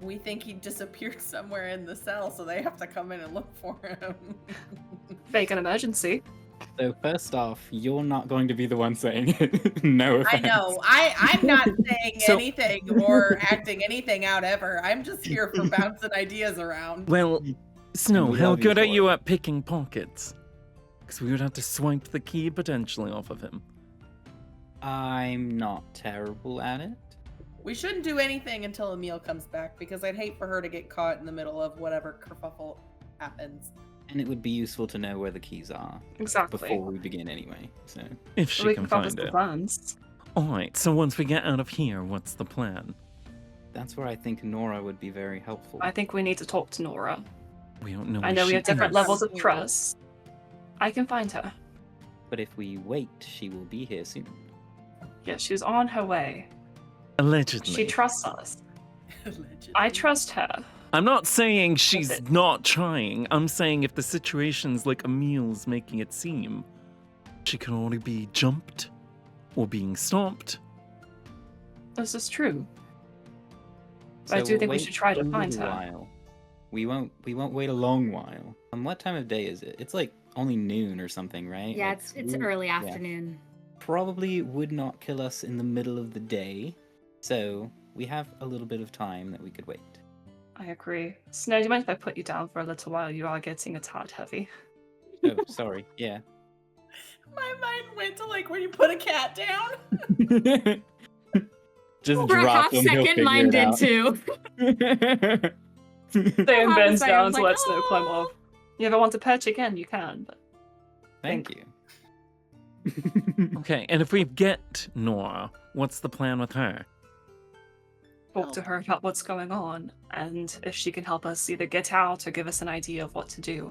S3: We think he disappeared somewhere in the cell, so they have to come in and look for him.
S4: Fake an emergency.
S5: So first off, you're not going to be the one saying it. No
S3: I
S5: offense.
S3: know. I'm not saying
S6: So-
S3: anything or acting anything out ever. I'm just here for bouncing ideas around.
S6: Well, Snow,
S5: We
S6: how
S5: love you
S6: good are
S5: for
S6: you
S5: it.
S6: at picking pockets? Because we would have to swipe the key potentially off of him.
S5: I'm not terrible at it.
S3: We shouldn't do anything until Emil comes back, because I'd hate for her to get caught in the middle of whatever kerfuffle happens.
S5: And it would be useful to know where the keys are
S4: Exactly.
S5: before we begin anyway. So
S6: If
S4: So
S6: she
S4: we
S6: can
S4: compass
S6: find
S4: the
S6: it.
S4: plans.
S6: Alright, so once we get out of here, what's the plan?
S5: that's where I think Nora would be very helpful.
S4: I think we need to talk to Nora.
S6: We don't know
S4: I
S6: where
S4: know we
S6: she
S4: have different
S6: is.
S4: levels of trust. I can find her.
S5: But if we wait, she will be here soon.
S4: Yeah, she's on her way.
S6: Allegedly.
S4: She trusts us.
S3: Allegedly.
S4: I trust her.
S6: I'm not saying she's
S4: it.
S6: not trying. I'm saying if the situation's like Emil's making it seem, she can only be jumped or being stopped.
S4: This is true. But I
S5: So
S4: do
S5: we'll
S4: think we
S5: wait
S4: should try to
S5: a
S4: find
S5: little
S4: her.
S5: while. We won't wait a long while. What time of day is it? It's like only noon or something, right?
S1: Yeah,
S5: Like,
S1: it's
S5: ooh,
S1: early
S5: yeah.
S1: afternoon.
S5: Probably would not kill us in the middle of the day. So we have a little bit of time that we could wait.
S4: I agree. Snow, do you mind if I put you down for a little while? You are getting a tad heavy.
S5: Oh, sorry. Yeah.
S3: My mind went to like when you put a cat down.
S5: Just
S1: For a
S5: drop
S1: half
S5: him, he'll
S1: second,
S5: figure
S1: mine
S5: it
S1: did
S5: out.
S1: too.
S4: Ste'yn
S1: Half a
S4: bends
S1: second, I
S4: down
S1: was
S4: to
S1: like,
S4: let Snow climb
S1: "Oh."
S4: off. You ever want to perch again? You can. But
S5: Thank you.
S6: Okay, and if we get Nora, what's the plan with her?
S4: talk to her about what's going on, and if she can help us either get out or give us an idea of what to do.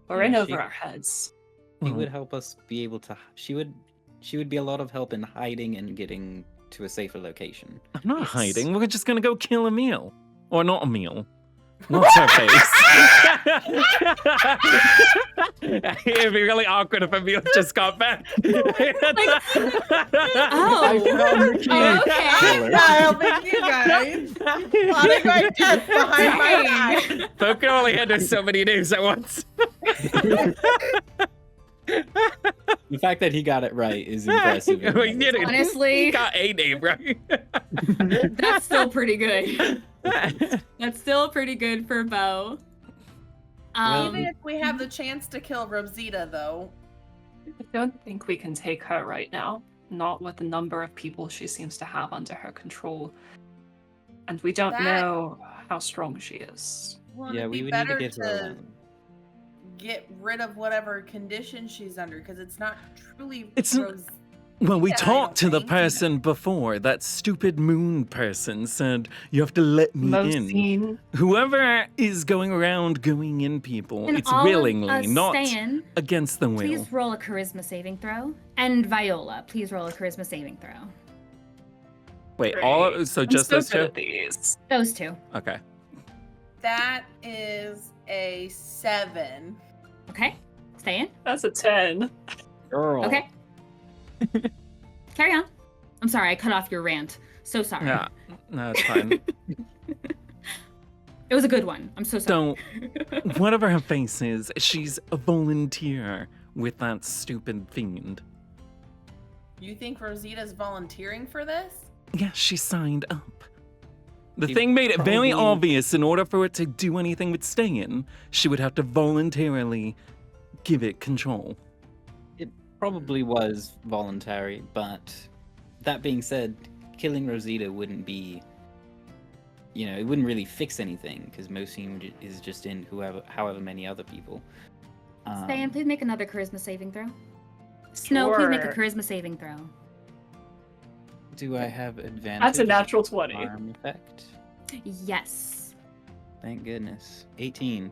S4: We're in
S5: Yeah,
S4: over
S5: she-
S4: our heads.
S5: He
S6: Well,
S5: would help us be able to. She would be a lot of help in hiding and getting to a safer location.
S6: I'm not
S4: Yes.
S6: hiding. We're just gonna go kill Emil. Or not Emil. What's her face? It'd be really awkward if Emil just got back.
S1: Oh. Oh, okay.
S3: I'll make you guys plotting my death behind my back.
S6: Folk can only handle so many names at once.
S5: The fact that he got it right is impressive. in
S6: We
S5: and of
S6: did it.
S5: itself.
S1: Honestly-
S6: He got a name right.
S1: That's still pretty good. That's still pretty good for Beau.
S3: Even if we have the chance to kill Rosita, though,
S4: I don't think we can take her right now. Not with the number of people she seems to have under her control. And we don't
S3: That-
S4: know how strong she is.
S3: Well,
S5: Yeah,
S3: it'd
S5: we
S3: be
S5: would need to
S3: better
S5: get her alone.
S3: get rid of whatever condition she's under, because it's not truly
S6: It's
S3: Rose.
S6: Well, we
S3: Yeah, I
S6: talked to
S3: don't
S6: the
S3: think.
S6: person before. That stupid moon person said, you have to let me in.
S4: Mosine.
S6: Whoever is going around going in people,
S1: And
S6: it's
S1: all
S6: willingly,
S1: of us
S6: not
S1: Ste'yn,
S6: against the will.
S1: please roll a charisma saving throw. And Viola, please roll a charisma saving throw.
S6: Wait, so
S4: I'm
S6: just
S4: so
S6: those
S4: good
S6: two?
S4: at these.
S1: Those two.
S6: Okay.
S3: That is a 7.
S1: Okay. Ste'yn.
S4: That's a 10.
S5: Girl.
S1: Okay. Carry on. I'm sorry, I cut off your rant. So sorry.
S6: Yeah, no, it's fine.
S1: It was a good one. I'm so sorry.
S6: Don't, whatever her face is, she's a volunteer with that stupid fiend.
S3: You think Rosita's volunteering for this?
S6: Yeah, she signed up. The
S5: She
S6: thing made it very
S5: probably-
S6: obvious in order for it to do anything with Ste'yn, she would have to voluntarily give it control.
S5: Probably was voluntary, but that being said, killing Rosita wouldn't be, it wouldn't really fix anything because Mosine is just in however many other people.
S1: Ste'yn, please make another charisma saving throw. Snow, please make a
S4: Sure.
S1: charisma saving throw.
S5: Do I have advantage?
S4: That's a natural 20.
S5: Harm effect.
S1: Yes.
S5: Thank goodness. 18.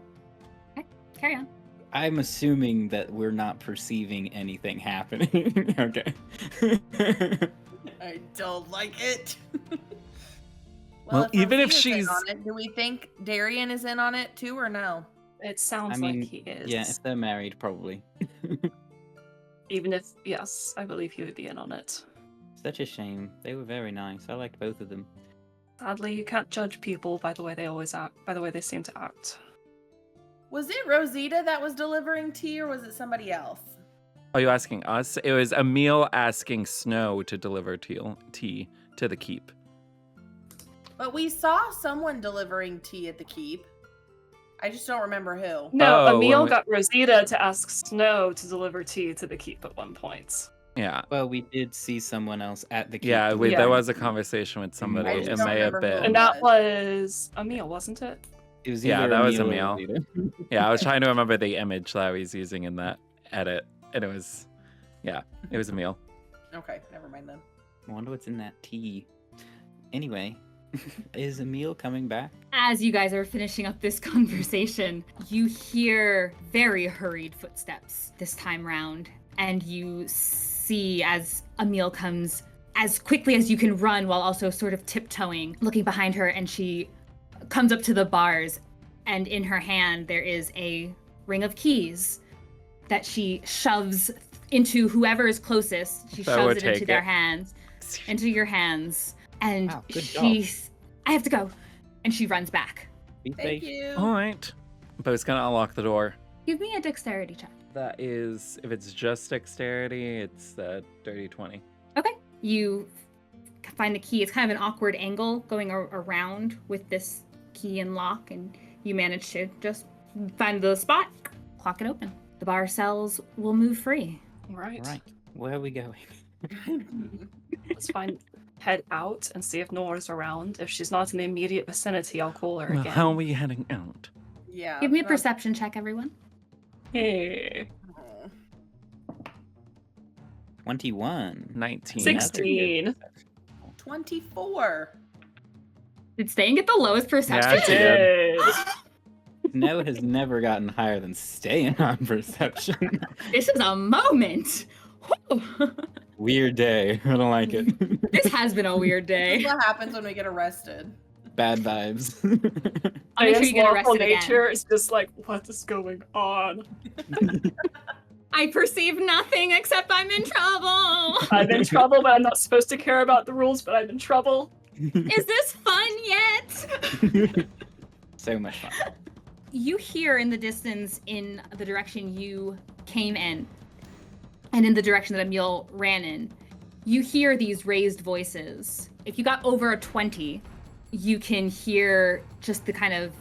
S1: Carry on.
S5: I'm assuming that we're not perceiving anything happening. Okay.
S3: I don't like it.
S6: Well, even if
S3: Rosita's in
S6: she's-
S3: on it, do we think Darian is in on it too, or no?
S4: It sounds
S5: I mean,
S4: like he is.
S5: yeah, if they're married, probably.
S4: Even if, yes, I believe he would be in on it.
S5: Such a shame. They were very nice. I liked both of them.
S4: Sadly, you can't judge people by the way they always act, by the way they seem to act.
S3: Was it Rosita that was delivering tea, or was it somebody else?
S2: Are you asking us? It was Emil asking Snow to deliver tea to the keep.
S3: But we saw someone delivering tea at the keep. I just don't remember who.
S4: No,
S2: Oh,
S4: Emil
S2: when we-
S4: got Rosita to ask Snow to deliver tea to the keep at one point.
S2: Yeah.
S5: Well, we did see someone else at the keep.
S2: Yeah,
S4: Yeah.
S2: there was a conversation with somebody.
S5: I
S2: It
S5: just don't
S2: may have
S3: remember who.
S2: been.
S4: And that was Emil, wasn't it?
S5: It was
S2: Yeah,
S5: either
S2: that was
S5: Emil or
S2: Emil.
S5: Rosita.
S2: Yeah, I was trying to remember the image that I was using in that edit. And it was Emil.
S3: Okay, never mind then.
S5: I wonder what's in that tea. Anyway, is Emil coming back?
S1: As you guys are finishing up this conversation, you hear very hurried footsteps this time round, and you see as Emil comes as quickly as you can run while also sort of tiptoeing, looking behind her, and she comes up to the bars, and in her hand there is a ring of keys that she shoves into whoever is closest. She
S2: Beau
S1: shoves
S2: would
S1: it into
S2: take
S1: their
S2: it.
S1: hands, into your hands, and
S5: Wow, good
S1: she's, I have to go, and she runs back.
S5: Be
S3: Thank
S5: safe.
S3: you.
S2: All right. Bo's gonna unlock the door.
S1: Give me a dexterity check.
S2: That is, if it's just dexterity, it's dirty 20.
S1: You find the key. It's kind of an awkward angle going around with this key and lock, and you manage to just find the spot, clock it open. The bar cells will move free.
S4: Right.
S5: All right, where are we going?
S4: Let's head out and see if Nora's around. If she's not in the immediate vicinity, I'll call her
S6: Well,
S4: again.
S6: how are we heading out?
S3: Yeah.
S1: Give me a
S3: that's-
S1: perception check, everyone.
S4: Hey.
S3: Oh.
S5: 21.
S2: 19.
S4: 16.
S3: 24.
S1: Did Ste'yn get the lowest perception?
S2: Yeah, I did.
S5: Snow has never gotten higher than Ste'yn on perception.
S1: This is a moment. Whew.
S5: Weird day. I don't like it.
S1: This has been a weird
S3: This is
S1: day.
S3: what happens when we get arrested.
S5: Bad vibes.
S1: I'll make sure
S4: IS
S1: you get
S4: lawful
S1: arrested again.
S4: nature is just like, what is going on?
S1: I perceive nothing except I'm in trouble.
S4: I'm in trouble, but I'm not supposed to care about the rules, but I'm in trouble.
S1: Is this fun yet?
S5: So much fun.
S1: You hear in the distance, in the direction you came in, and in the direction that Emil ran in, you hear these raised voices. If you got over a 20, you can hear just the kind of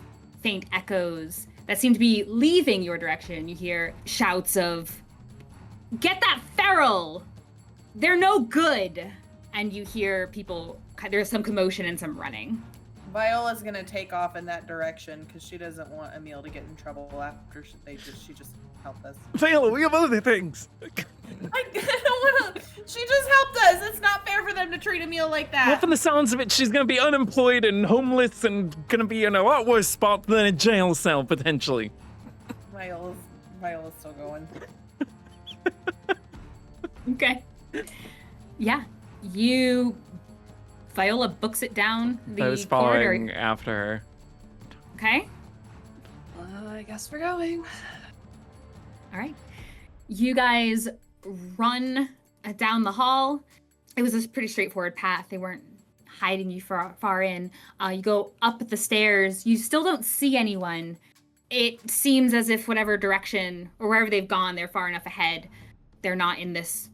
S1: faint echoes that seem to be leaving your direction. You hear shouts of, "Get that feral! They're no good!" And you hear people, there's some commotion and some running.
S3: Viola's gonna take off in that direction because she doesn't want Emil to get in trouble after she just helped us.
S6: Viola, we have other things.
S3: I don't wanna. She just helped us. It's not fair for them to treat Emil like
S6: Well,
S3: that.
S6: from the sounds of it, she's gonna be unemployed and homeless and gonna be in a lot worse spot than a jail cell, potentially.
S3: Viola's still going.
S1: Okay. Yeah. Viola books it down the
S2: I was
S1: corridor.
S2: following after her.
S1: Okay.
S4: I guess we're going.
S1: All right. You guys run down the hall. It was a pretty straightforward path. They weren't hiding you far in. You go up the stairs. You still don't see anyone. It seems as if whatever direction or wherever they've gone, they're far enough ahead. They're not in this,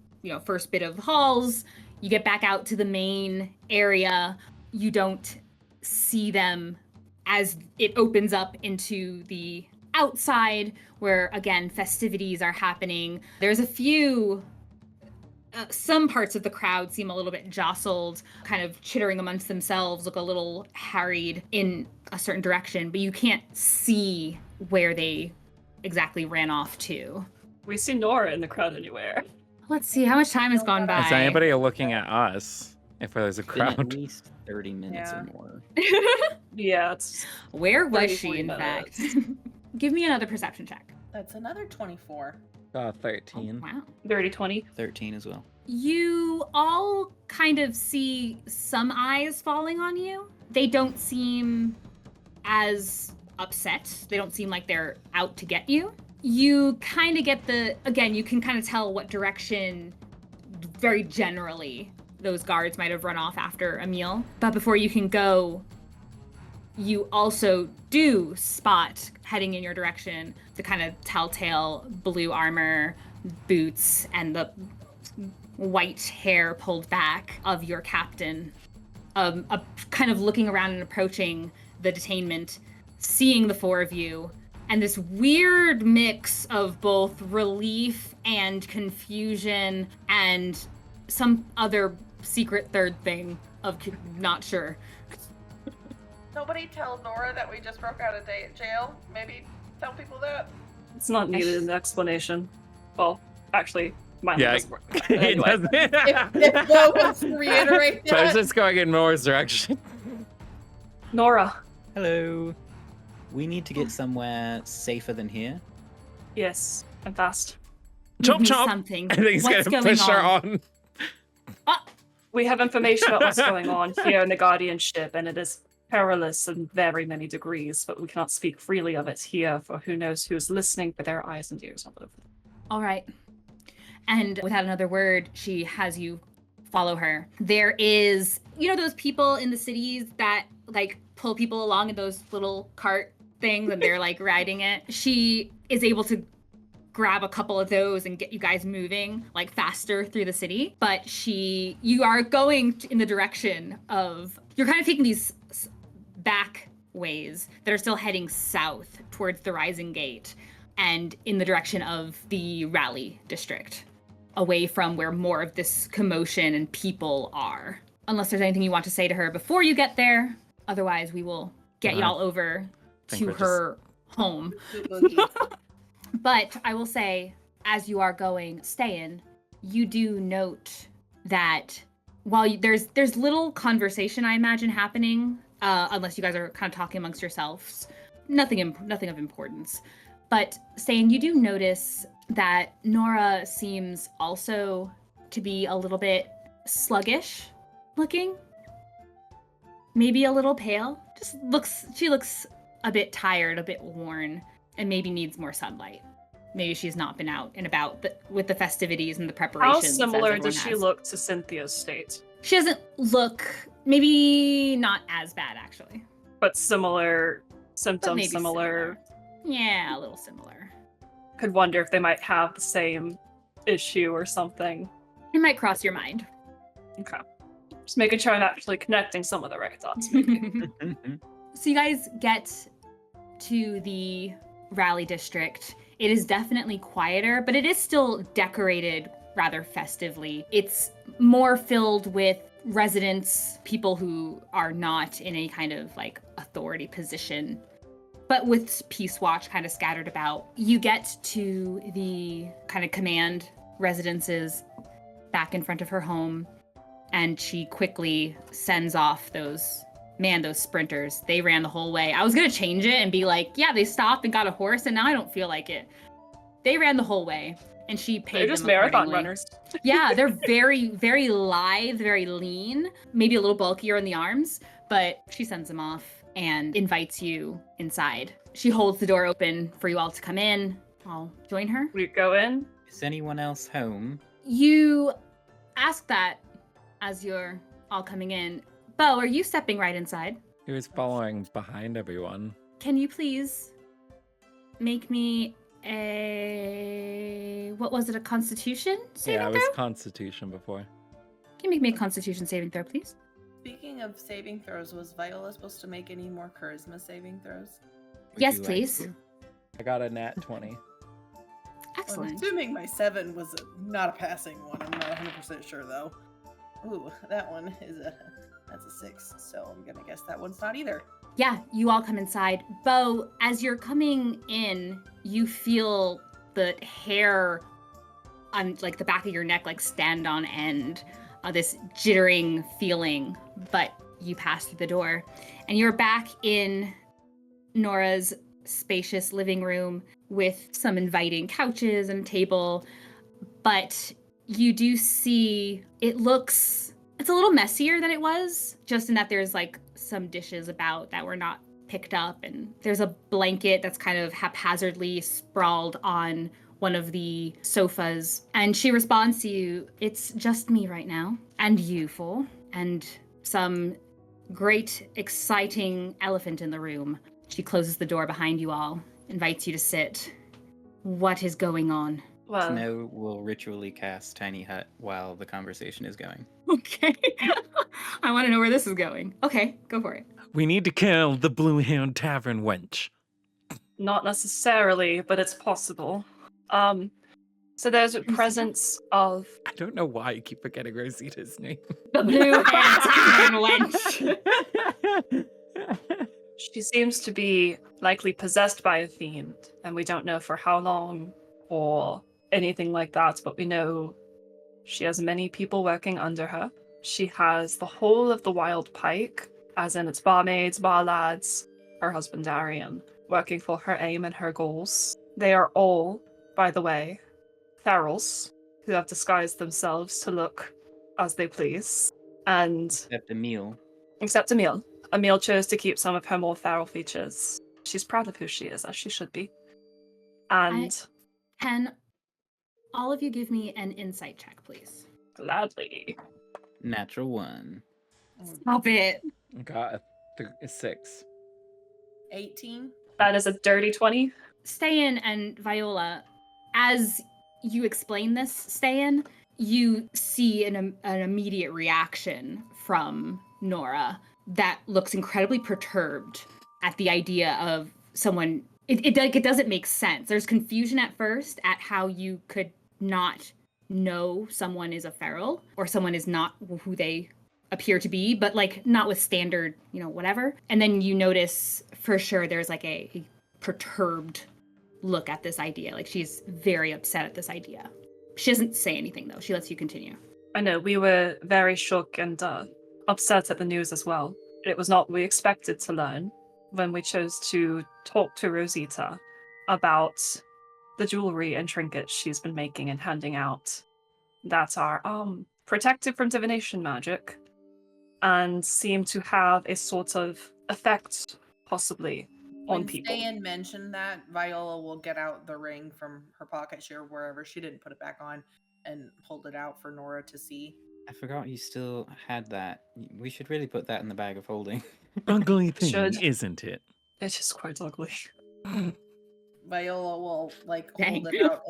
S1: first bit of halls. You get back out to the main area. You don't see them as it opens up into the outside where, again, festivities are happening. There's a few, some parts of the crowd seem a little bit jostled, kind of chittering amongst themselves, look a little harried in a certain direction, but you can't see where they exactly ran off to.
S4: We see Nora in the crowd anywhere.
S1: Let's see, how much time has gone by?
S2: Is anybody looking at us? If there's a
S5: Been at
S2: crowd.
S5: least 30 minutes
S3: Yeah.
S5: or more.
S4: Yeah, it's
S1: Where was
S4: 30,
S1: she, in
S4: 40
S1: fact?
S4: minutes.
S1: Give me another perception check.
S3: That's another 24.
S2: 13.
S1: Wow.
S4: dirty 20.
S5: 13 as well.
S1: You all kind of see some eyes falling on you. They don't seem as upset. They don't seem like they're out to get you. You kind of get you can kind of tell what direction, very generally, those guards might have run off after Emil. But before you can go, you also do spot, heading in your direction, the kind of telltale blue armor, boots, and the white hair pulled back of your captain. Kind of looking around and approaching the detainment, seeing the four of you, and this weird mix of both relief and confusion and some other secret third thing of not sure.
S3: Nobody tell Nora that we just broke out of jail. Maybe tell people that.
S4: It's not needed an explanation. Well, actually, mine
S2: Yeah,
S4: doesn't work.
S2: it
S4: Anyway.
S2: doesn't.
S3: If Beau wants to reiterate
S2: So I was
S3: that.
S2: just going in Nora's direction.
S4: Nora.
S5: Hello. We need to get somewhere safer than here.
S4: Yes, I'm fast.
S6: Chop
S1: Give me
S6: chop.
S1: something.
S2: I think he's
S1: What's
S2: gonna
S1: going
S2: push her on.
S4: We have information about what's going on here in the Guardianship, and it is perilous in very many degrees, but we cannot speak freely of it here, for who knows who's listening with their eyes and ears all over.
S1: All right. And without another word, she has you follow her. There is, those people in the cities that pull people along in those little cart things and they're riding it. She is able to grab a couple of those and get you guys moving faster through the city. But you are going in the direction of, you're kind of taking these back ways that are still heading south towards the Rising Gate and in the direction of the Rally District, away from where more of this commotion and people are. Unless there's anything you want to say to her before you get there. Otherwise, we will get y'all over
S2: think
S1: to
S2: we're
S1: her home. But I will say, as you are going, Ste'yn, you do note that while there's little conversation, I imagine, happening, unless you guys are kind of talking amongst yourselves, nothing of importance. But Ste'yn, you do notice that Nora seems also to be a little bit sluggish looking, maybe a little pale. She looks a bit tired, a bit worn, and maybe needs more sunlight. Maybe she's not been out and about with the festivities and the
S4: How
S1: preparations. as
S4: similar
S1: everyone
S4: does she
S1: has.
S4: look to Cynthia's state?
S1: She doesn't look, maybe not as bad, actually.
S4: But similar
S1: But
S4: symptoms,
S1: maybe
S4: similar.
S1: Yeah, a little similar.
S4: Could wonder if they might have the same issue or something.
S1: It might cross your mind.
S4: Okay. Just making sure I'm actually connecting some of the right dots. Maybe.
S1: So you guys get to the Rally District. It is definitely quieter, but it is still decorated rather festively. It's more filled with residents, people who are not in any kind of like authority position, but with Peacewatch kind of scattered about. You get to the kind of command residences back in front of her home, and she quickly sends off those sprinters. They ran the whole way. I was gonna change it and be like, yeah, they stopped and got a horse, and now I don't feel like it. They ran the whole way, and she paid
S4: They're just
S1: them
S4: marathon
S1: accordingly.
S4: runners.
S1: Yeah, they're very, very lithe, very lean, maybe a little bulkier in the arms, but she sends them off and invites you inside. She holds the door open for you all to come in. I'll join her.
S4: We go in.
S5: Is anyone else home?
S1: You ask that as you're all coming in. Beau, are you stepping right inside?
S2: He was following behind everyone.
S1: Can you please make me what was it, a constitution saving
S2: Yeah, it
S1: throw?
S2: was Constitution before.
S1: Can you make me a constitution saving throw, please?
S3: Speaking of saving throws, was Viola supposed to make any more charisma saving throws?
S5: Would
S1: Yes,
S5: you like
S1: please.
S5: to?
S2: I got a nat 20.
S3: I'm
S1: Excellent.
S3: assuming my 7 was not a passing one. I'm not 100% sure though. Ooh, that one is that's a 6. So I'm gonna guess that one's not either.
S1: Yeah, you all come inside. Beau, as you're coming in, you feel the hair on like the back of your neck like stand on end, this jittering feeling, but you pass through the door and you're back in Nora's spacious living room with some inviting couches and a table, but you do see it's a little messier than it was, just in that there's like some dishes about that were not picked up, and there's a blanket that's kind of haphazardly sprawled on one of the sofas. And she responds to you, "It's just me right now, and you four, and some great, exciting elephant in the room." She closes the door behind you all, invites you to sit. What is going on?
S4: Well,
S5: Snow will ritually cast Tiny Hut while the conversation is going.
S1: Okay. I want to know where this is going. Okay, go for it.
S6: We need to kill the blue-haired tavern wench.
S4: not necessarily, but it's possible. So there's a presence of
S2: I don't know why I keep forgetting Rosita's name.
S1: The blue tavern wench.
S4: she seems to be likely possessed by a fiend, and we don't know for how long or anything like that, but we know she has many people working under her. She has the whole of the Wild Pike, as in its barmaids, bar lads, her husband Darian, working for her aim and her goals. They are all, by the way, ferals who have disguised themselves to look as they please. And
S5: Except Emil.
S4: except Emil. Emil chose to keep some of her more feral features. She's proud of who she is, as she should be. And
S1: Can all of you give me an insight check, please?
S4: gladly.
S5: Natural 1.
S1: Stop it.
S2: Got a 6.
S3: 18.
S4: That is a dirty 20.
S1: Ste'yn and Viola, as you explain this, Ste'yn, you see an immediate reaction from Nora that looks incredibly perturbed at the idea of someone. It doesn't make sense. There's confusion at first at how you could not know someone is a feral or someone is not who they appear to be, but like not with standard, whatever. And then you notice for sure there's like a perturbed look at this idea. Like she's very upset at this idea. She doesn't say anything though. She lets you continue.
S4: I know, we were very shook and upset at the news as well. It was not what we expected to learn when we chose to talk to Rosita about the jewelry and trinkets she's been making and handing out that are protected from divination magic and seem to have a sort of effect, possibly, on
S3: When
S4: people.
S3: Ste'yn mentioned that, Viola will get out the ring from her pocket, or wherever she didn't put it back on, and hold it out for Nora to see.
S5: I forgot you still had that. We should really put that in the bag of holding.
S6: Ugly thing,
S4: Should.
S6: isn't it?
S4: It's just quite ugly.
S3: Viola will hold
S1: Dang.
S3: it out.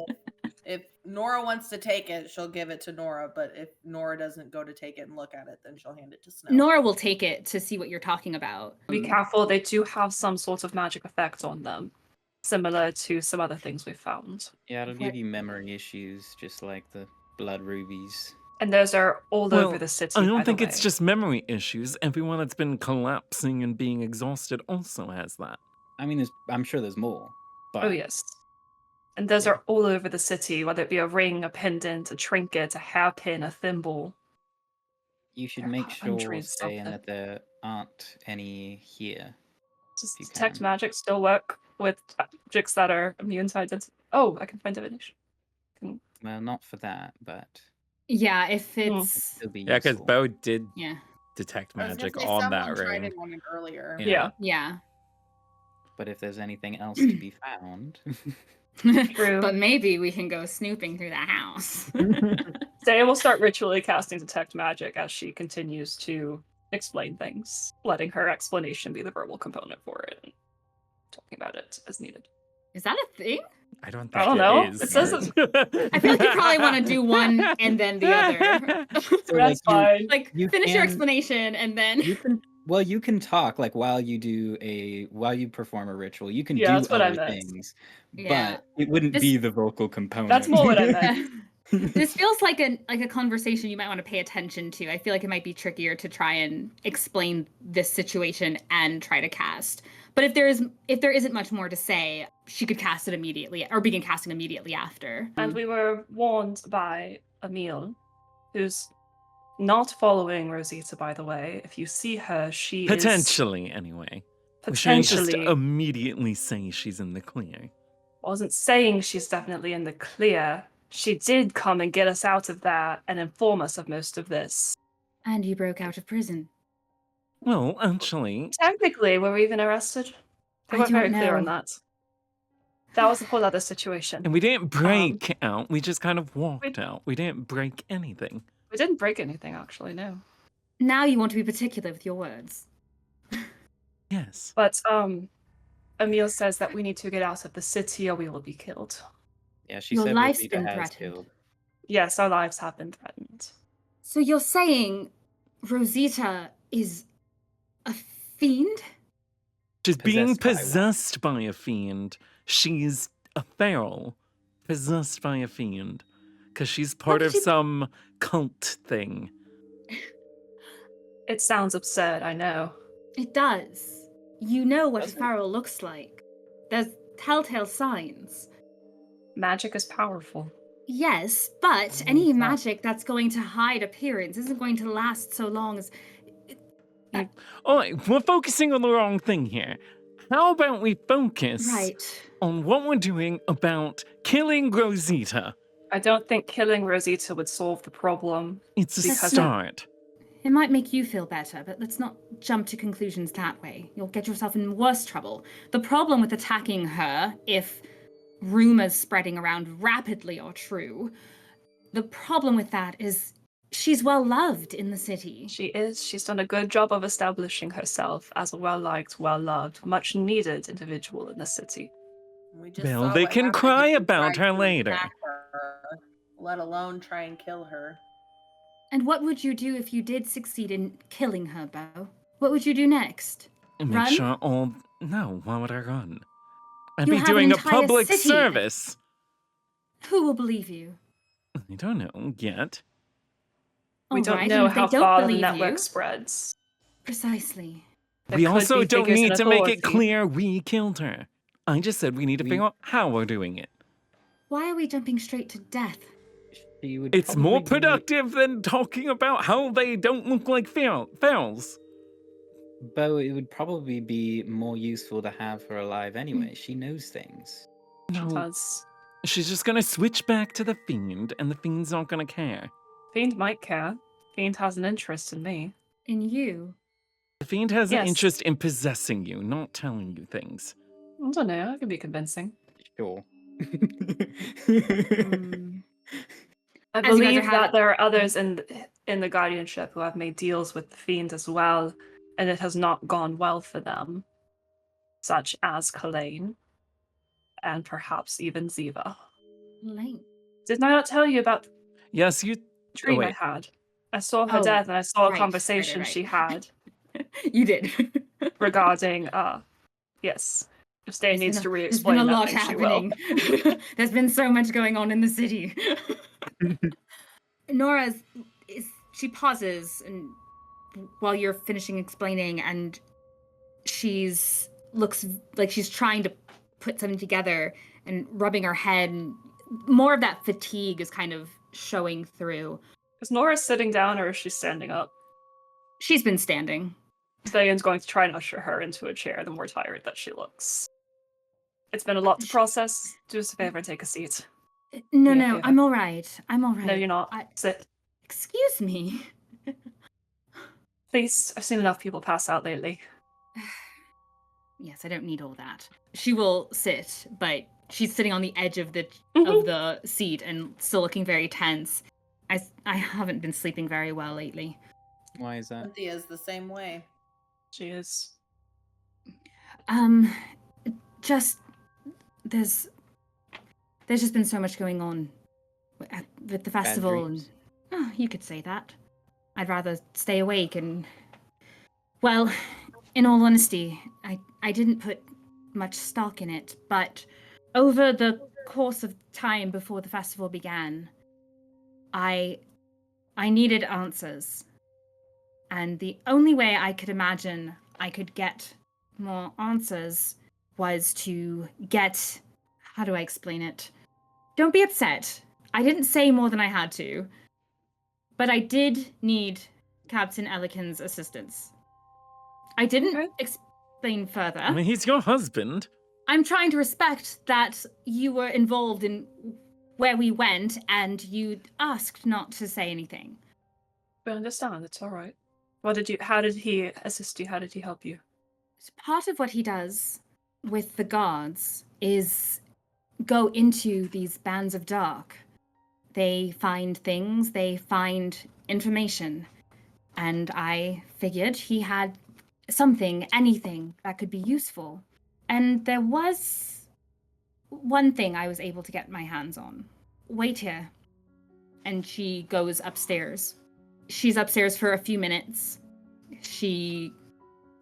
S3: If Nora wants to take it, she'll give it to Nora. But if Nora doesn't go to take it and look at it, then she'll hand it to Snow.
S1: Nora will take it to see what you're talking about.
S4: Be careful, they do have some sort of magic effect on them, similar to some other things we've found.
S5: Yeah, it'll
S1: What-
S5: give you memory issues, just like the blood rubies.
S4: And those are all
S6: Well,
S4: over the city.
S6: I
S4: by
S6: don't
S4: the
S6: think it's
S4: way.
S6: just memory issues. Everyone that's been collapsing and being exhausted also has that.
S5: I mean, I'm sure there's more. But
S4: Oh yes. And those
S5: Yeah.
S4: are all over the city, whether it be a ring, a pendant, a trinket, a hairpin, a thimble.
S5: you should
S4: There
S5: make
S4: are
S5: sure,
S4: hundreds of
S5: Ste'yn,
S4: them.
S5: that there aren't any here.
S4: Does
S5: you
S4: detect
S5: can.
S4: magic still work with objects that are immune to identity? Oh, I can find divination.
S5: Well, not for that, but
S1: Yeah, if
S4: Hmm.
S1: it's
S5: it'll be
S2: Yeah, because
S5: useful.
S2: Beau did
S1: yeah.
S2: detect
S3: I was gonna
S2: magic
S3: say,
S2: on
S3: someone
S2: that
S3: tried
S2: ring.
S3: it on it earlier.
S2: Yeah.
S1: Yeah.
S5: But if there's anything else to be found,
S4: True.
S1: But maybe we can go snooping through the house.
S4: Ste'yn will start ritually casting detect magic as she continues to explain things, letting her explanation be the verbal component for it, and talking about it as needed.
S1: Is that a thing?
S2: I don't think
S4: I don't know.
S2: is.
S4: It says it's-
S1: I feel like you probably want to do one and then the other.
S5: So,
S4: That's fine.
S1: Like
S5: you
S1: finish your
S5: can-
S1: explanation and then
S5: you can talk like while you perform a ritual. You can
S4: Yeah,
S5: do
S4: that's what I
S5: other
S4: meant.
S5: things,
S1: Yeah.
S5: but it wouldn't
S1: This-
S5: be the vocal component.
S4: That's more what I meant.
S1: This feels like a conversation you might want to pay attention to. I feel like it might be trickier to try and explain this situation and try to cast. But if there isn't much more to say, she could cast it immediately or begin casting immediately after.
S4: And we were warned by Emil, who's not following Rosita, by the way. If you see her, she
S6: Potentially, anyway.
S4: is
S6: We shouldn't just
S4: potentially
S6: immediately say she's in the clear.
S4: wasn't saying she's definitely in the clear. She did come and get us out of there and inform us of most of this.
S1: And you broke out of prison.
S6: Well, actually,
S4: Technically, were we even arrested? They
S1: I
S4: weren't very
S1: don't
S4: clear on
S1: know.
S4: that. That was a whole other situation.
S6: and we didn't break out. We just kind of walked out. We didn't break anything.
S4: We didn't break anything, actually, no.
S1: Now you want to be particular with your words.
S6: Yes.
S4: But Emil says that we need to get out of the city or we will be killed.
S5: Yeah, she
S1: Your
S5: said
S1: life's
S5: Rosita
S1: been
S5: has
S1: threatened.
S5: killed.
S4: Yes, our lives have been threatened.
S1: So you're saying Rosita is a fiend?
S6: She's being
S5: Possessed by one.
S6: possessed by a fiend. She's a feral possessed by a fiend. Because she's part
S1: did
S6: of
S1: you-
S6: some cult thing.
S4: It sounds absurd, I know.
S1: It does. You know what
S4: Does
S1: a
S4: it?
S1: pharaoh looks like. There's telltale signs.
S4: Magic is powerful.
S1: Yes, but
S5: Oh,
S1: any
S5: God.
S1: magic that's going to hide appearance isn't going to last so long as.
S6: Oh, we're focusing on the wrong thing here. How about we focus
S1: Right.
S6: on what we're doing about killing Rosita?
S4: I don't think killing Rosita would solve the problem.
S6: It's a
S4: Because-
S6: start.
S1: It might make you feel better, but let's not jump to conclusions that way. You'll get yourself in worse trouble. The problem with attacking her, if rumors spreading around rapidly are true, the problem with that is she's well loved in the city.
S4: She is. She's done a good job of establishing herself as a well-liked, well-loved, much-needed individual in the city.
S3: We just
S6: Well,
S3: saw
S6: they
S3: what
S6: can
S3: happened
S6: cry
S3: if you
S6: about
S3: tried
S6: her
S3: to
S6: later.
S3: attack her, let alone try and kill her.
S1: And what would you do if you did succeed in killing her, Beau? What would you do next?
S6: And make
S1: Run?
S6: sure all. No, why would I run? I'd
S1: You
S6: be
S1: have an
S6: doing a
S1: entire
S6: public
S1: city.
S6: service.
S1: Who will believe you?
S6: I don't know yet.
S4: We don't
S1: Alright,
S4: know
S1: and if they
S4: how
S1: don't
S4: far the
S1: believe
S4: network
S1: you-
S4: spreads.
S1: Precisely.
S4: There
S6: We
S4: could
S6: also
S4: be
S6: don't
S4: figures in
S6: need to make it
S4: authority.
S6: clear we killed her. I just said we need to
S5: We-
S6: figure out how we're doing it.
S1: Why are we jumping straight to death?
S5: She would
S6: It's more
S5: probably be-
S6: productive than talking about how they don't look like ferals.
S5: Beau, it would probably be more useful to have her alive anyway. She knows things.
S4: She
S6: No,
S4: does.
S6: she's just gonna switch back to the fiend, and the fiend's not gonna care.
S4: Fiend might care. Fiend has an interest in me.
S1: In you?
S6: The fiend has an
S4: Yes.
S6: interest in possessing you, not telling you things.
S4: I don't know. That could be convincing.
S5: Sure.
S4: I
S1: As you guys are
S4: believe
S1: having-
S4: that there are others in the guardianship who have made deals with the fiend as well, and it has not gone well for them, such as Kalain, and perhaps even Ziva.
S1: Lane.
S4: Didn't I not tell you about the
S6: Yes, you.
S4: dream I
S6: wait.
S4: had? I saw her
S1: Oh,
S4: death, and I saw a
S1: right,
S4: conversation
S1: right.
S4: she had
S1: You did.
S4: regarding, yes. If Ste'yn needs to
S1: There's been
S4: re-explain
S1: a
S4: that,
S1: lot
S4: then she will.
S1: happening. There's been so much going on in the city. Nora's she pauses and while you're finishing explaining, and she's looks like she's trying to put something together and rubbing her head, and more of that fatigue is kind of showing through.
S4: Is Nora sitting down or is she standing up?
S1: She's been standing.
S4: Ste'yn's going to try and usher her into a chair the more tired that she looks. It's been a lot to process. Do us a favor and take a seat.
S1: No,
S4: Yeah,
S1: no,
S4: yeah.
S1: I'm all right. I'm all right.
S4: No, you're not. Sit.
S1: Excuse me.
S4: Please, I've seen enough people pass out lately.
S1: Yes, I don't need all that. She will sit, but she's sitting on the edge of the seat and still looking very tense. I haven't been sleeping very well lately.
S5: Why is that?
S3: Cynthia's the same way.
S4: She is.
S1: Just there's just been so much going on with the festival, and you could say that. I'd rather stay awake and, well, in all honesty, I didn't put much stock in it, but over the course of time before the festival began, I needed answers. And the only way I could imagine I could get more answers was to get... How do I explain it? Don't be upset. I didn't say more than I had to. But I did need Captain Elikin's assistance. I didn't explain further.
S6: I mean, he's your husband.
S1: I'm trying to respect that you were involved in where we went and you asked not to say anything.
S4: I understand, it's alright. How did he assist you? How did he help you?
S1: Part of what he does with the guards is go into these bands of dark. They find things, they find information. And I figured he had something, anything that could be useful. And there was one thing I was able to get my hands on. Wait here. And she goes upstairs. She's upstairs for a few minutes. She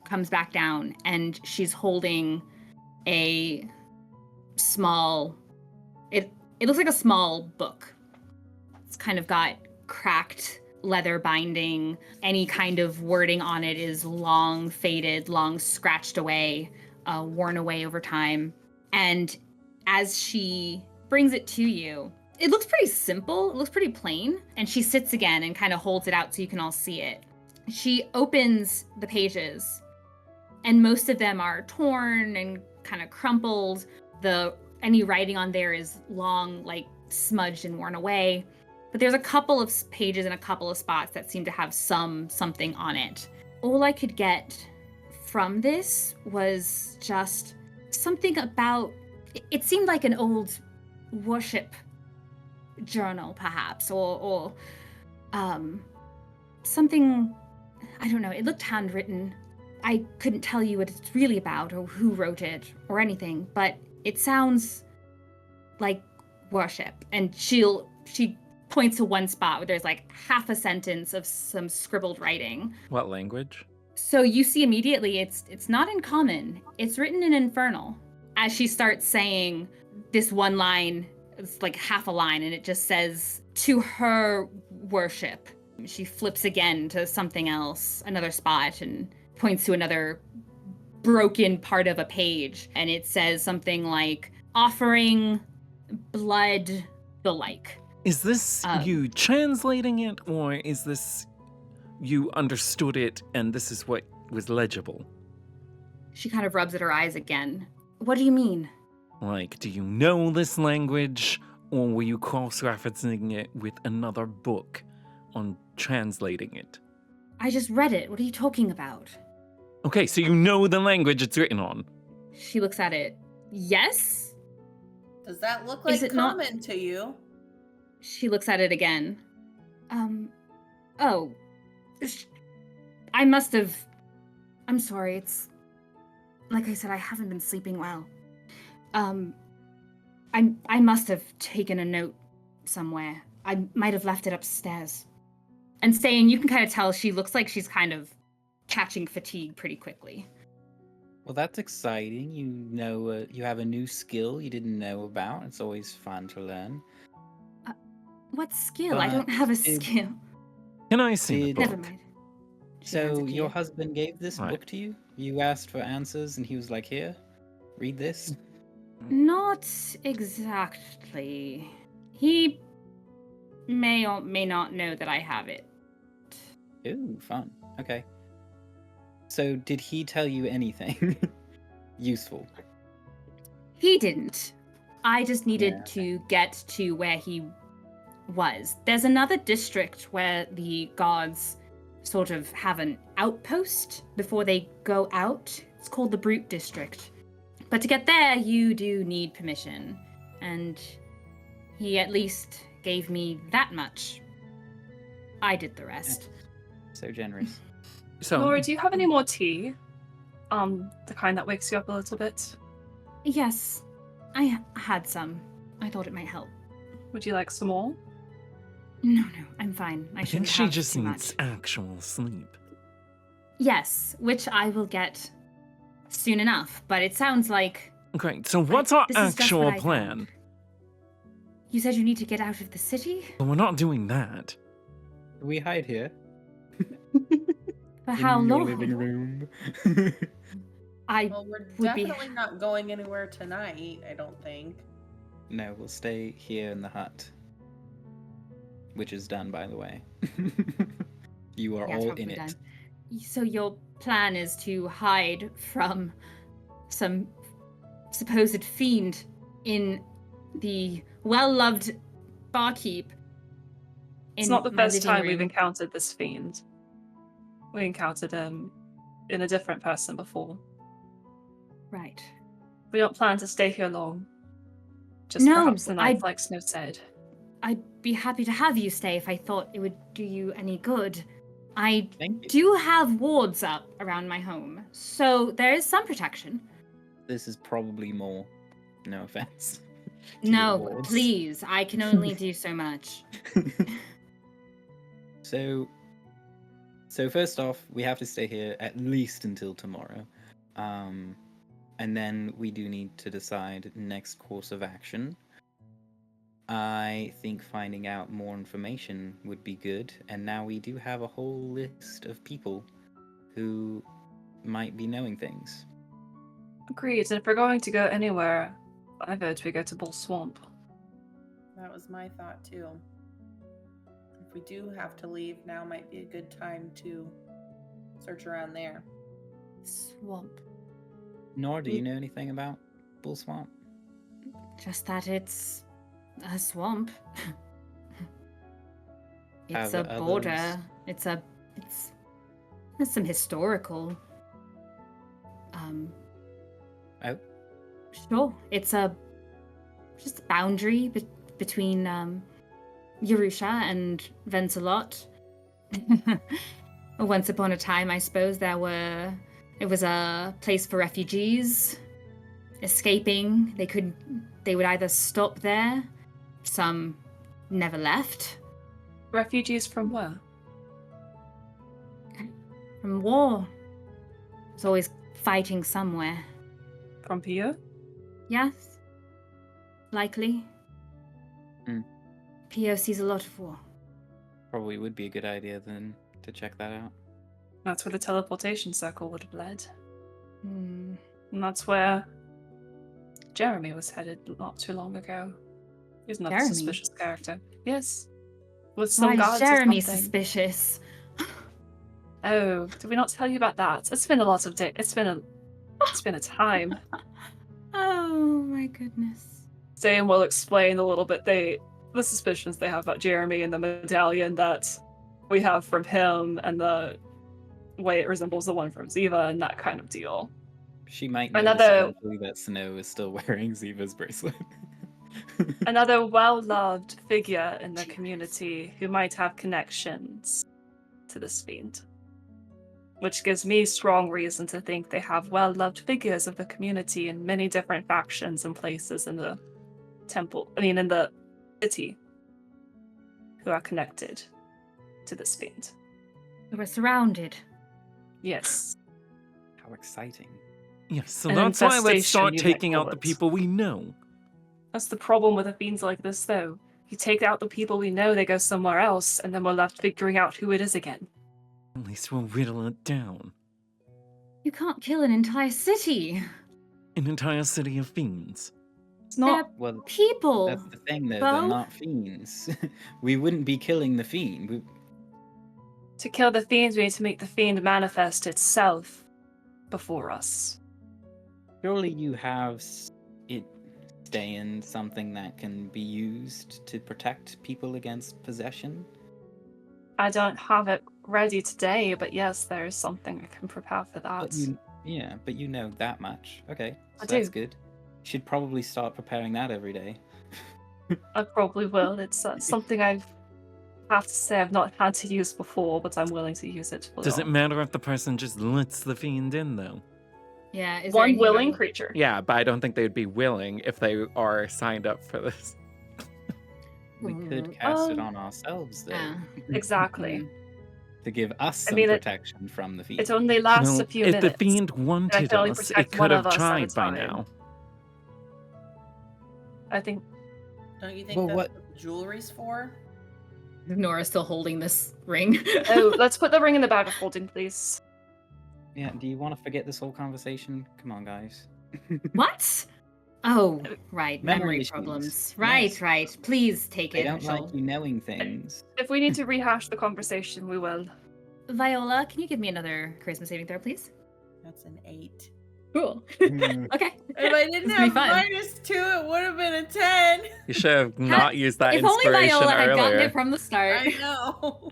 S1: comes back down and she's holding a small... It looks like a small book. It's kind of got cracked leather binding. Any kind of wording on it is long faded, long scratched away, worn away over time. And as she brings it to you, it looks pretty simple. It looks pretty plain. And she sits again and kind of holds it out so you can all see it. She opens the pages, and most of them are torn and kind of crumpled. Any writing on there is long, like smudged and worn away. But there's a couple of pages and a couple of spots that seem to have something on it. All I could get from this was just something about... It seemed like an old worship journal, perhaps, or something... I don't know. It looked handwritten. I couldn't tell you what it's really about or who wrote it or anything, but it sounds like worship. And she points to one spot where there's like half a sentence of some scribbled writing.
S2: What language?
S1: So you see immediately it's not in common. It's written in Infernal. As she starts saying this one line, it's like half a line, and it just says, "To her worship." She flips again to something else, another spot, and points to another broken part of a page. And it says something like, "Offering blood, the like."
S6: Is this you translating it, or is this you understood it and this is what was legible?
S1: She kind of rubs at her eyes again. What do you mean?
S6: Like, do you know this language, or were you cross-referencing it with another book on translating it?
S1: I just read it. What are you talking about?
S6: Okay, so you know the language it's written on.
S1: She looks at it. Yes?
S3: Does that look like common to you?
S1: She looks at it again. Oh. I must have... I'm sorry, it's... Like I said, I haven't been sleeping well. I must have taken a note somewhere. I might have left it upstairs. And Ste'yn, you can kind of tell she looks like she's kind of catching fatigue pretty quickly.
S5: Well, that's exciting. You know, you have a new skill you didn't know about. It's always fun to learn.
S1: What skill? I
S5: But
S1: don't have a
S5: did-
S1: skill.
S6: Can I see the
S5: Did-
S6: book?
S1: Never mind. She hands
S5: So
S1: it to
S5: your
S1: you.
S5: husband gave this
S6: Right.
S5: book to you? You asked for answers and he was like, here, read this?
S1: Not exactly. He may or may not know that I have it.
S5: Ooh, fun. Okay. So did he tell you anything useful?
S1: He didn't. I just needed
S5: Yeah.
S1: to get to where he was. There's another district where the guards sort of have an outpost before they go out. It's called the Brute District. But to get there, you do need permission. And he at least gave me that much. I did the rest.
S5: So generous.
S2: So,
S4: Laura, do you have any more tea? The kind that wakes you up a little bit.
S1: Yes, I had some. I thought it might help.
S4: Would you like some more?
S1: No, I'm fine. I
S6: I think
S1: shouldn't
S6: she
S1: have
S6: just
S1: too
S6: needs
S1: much.
S6: actual sleep.
S1: Yes, which I will get soon enough. But it sounds like
S6: Great. So what's our
S1: this is just what
S6: actual
S1: I
S6: plan?
S1: found. You said you need to get out of the city.
S6: Well, we're not doing that.
S5: We hide here.
S1: For how
S5: in your
S1: long?
S5: living room.
S1: I
S3: Well, we're
S1: would be-
S3: definitely not going anywhere tonight, I don't think.
S5: No, we'll stay here in the hut. Which is done, by the way. You are
S1: Yeah, it's
S5: all
S1: probably
S5: in it.
S1: done. So your plan is to hide from some supposed fiend in the well-loved barkeep.
S4: It's
S1: in
S4: not the
S1: my
S4: first
S1: living
S4: time we've
S1: room.
S4: encountered this fiend. We encountered him in a different person before.
S1: Right.
S4: We don't plan to stay here long. Just
S1: No,
S4: perhaps the night,
S1: I-
S4: like Snow said.
S1: I'd be happy to have you stay if I thought it would do you any good. I
S5: Thank you.
S1: do have wards up around my home, so there is some protection.
S5: This is probably more. No offense. to your
S1: No,
S5: wards.
S1: please. I can only do so much.
S5: So first off, we have to stay here at least until tomorrow. And then we do need to decide next course of action. I think finding out more information would be good, and now we do have a whole list of people who might be knowing things.
S4: Agreed, and if we're going to go anywhere, I vote we go to Bull Swamp.
S3: That was my thought too. If we do have to leave, now might be a good time to search around there.
S1: Swamp.
S5: Nor, do you know anything about Bull Swamp?
S1: Just that it's a swamp. It's
S5: Have
S1: a border.
S5: others-
S1: There's some historical.
S5: Oh,
S1: Sure. It's just a boundary between Yerusha and Venselot. Once upon a time, I suppose it was a place for refugees escaping. They would either stop there. Some never left
S4: Refugees from where?
S1: from war. There's always fighting somewhere.
S4: From here?
S1: Yes. Likely.
S5: Hmm.
S1: Pio sees a lot of war.
S5: probably would be a good idea then to check that out.
S4: That's where the teleportation circle would have led.
S1: Hmm.
S4: And that's where Jeremy was headed not too long ago. He's another
S1: Jeremy?
S4: suspicious character. Yes. With some
S1: Why
S4: guards
S1: is Jeremy
S4: or something.
S1: suspicious?
S4: Oh, did we not tell you about that? It's been a lot of day. It's been a time.
S1: Oh my goodness.
S4: Ste'yn will explain a little bit the suspicions they have about Jeremy and the medallion that we have from him and the way it resembles the one from Ziva and that kind of deal.
S5: She might
S4: Another-
S5: notice eventually that Snow is still wearing Ziva's bracelet.
S4: Another well-loved figure in the community who might have connections to this fiend. Which gives me strong reason to think they have well-loved figures of the community in many different factions and places in the in the city, who are connected to this fiend.
S1: We were surrounded.
S4: Yes.
S5: How exciting.
S6: Yes, so
S4: An
S6: that's why let's
S4: infestation,
S6: start
S4: you might
S6: taking
S4: call
S6: out the
S4: it.
S6: people we know.
S4: That's the problem with a fiends like this, though. You take out the people we know, they go somewhere else, and then we're left figuring out who it is again.
S6: At least we'll whittle it down.
S1: You can't kill an entire city.
S6: An entire city of fiends.
S4: It's not.
S5: Well,
S1: People.
S5: that's the thing, though.
S1: Beau?
S5: They're not fiends. We wouldn't be killing the fiend.
S4: To kill the fiends, we need to make the fiend manifest itself before us.
S5: Surely you have it Ste'yn, something that can be used to protect people against possession?
S4: I don't have it ready today, but yes, there is something I can prepare for that.
S5: But you know that much. Okay, so
S4: I
S5: that's
S4: do.
S5: good. You should probably start preparing that every day.
S4: I probably will. It's something I have to say I've not had to use before, but I'm willing to use it.
S6: Does it matter if the person just lets the fiend in, though?
S1: Yeah, is there
S4: One
S1: any
S4: willing
S1: way-
S4: creature.
S2: Yeah, but I don't think they'd be willing if they are signed up for this.
S5: We could cast it
S4: Um,
S5: on ourselves, though.
S1: Ah.
S4: Exactly.
S5: To give us some
S4: mean,
S5: protection from the fiend.
S4: It only lasts
S6: Well,
S4: a few
S6: if
S4: minutes.
S6: the fiend wanted
S4: only
S6: us, it
S4: protect
S6: could
S4: one
S6: have
S4: of us at a
S6: tried by
S4: time.
S6: now.
S4: I think
S3: Don't you think
S5: Well,
S3: that's
S5: what-
S3: what jewelry's for?
S1: Nora's still holding this ring.
S4: Oh, let's put the ring in the bag of holding, please.
S5: Yeah, do you want to forget this whole conversation? Come on, guys.
S1: What? Oh, right.
S5: Memory
S1: Memory
S5: issues.
S1: problems. Right,
S5: Yes.
S1: right. Please take
S5: They
S1: it.
S5: don't
S1: Joel.
S5: like you knowing things.
S4: If we need to rehash the conversation, we will.
S1: Viola, can you give me another charisma saving throw, please?
S3: That's an 8.
S1: Cool.
S5: Hmm.
S1: Okay.
S3: If I didn't
S1: This will be
S3: have
S1: fun.
S3: -2, it would have been a 10.
S2: You should have not used that
S1: If only
S2: inspiration
S1: Viola had gotten
S2: earlier.
S1: it from the start.
S3: I know.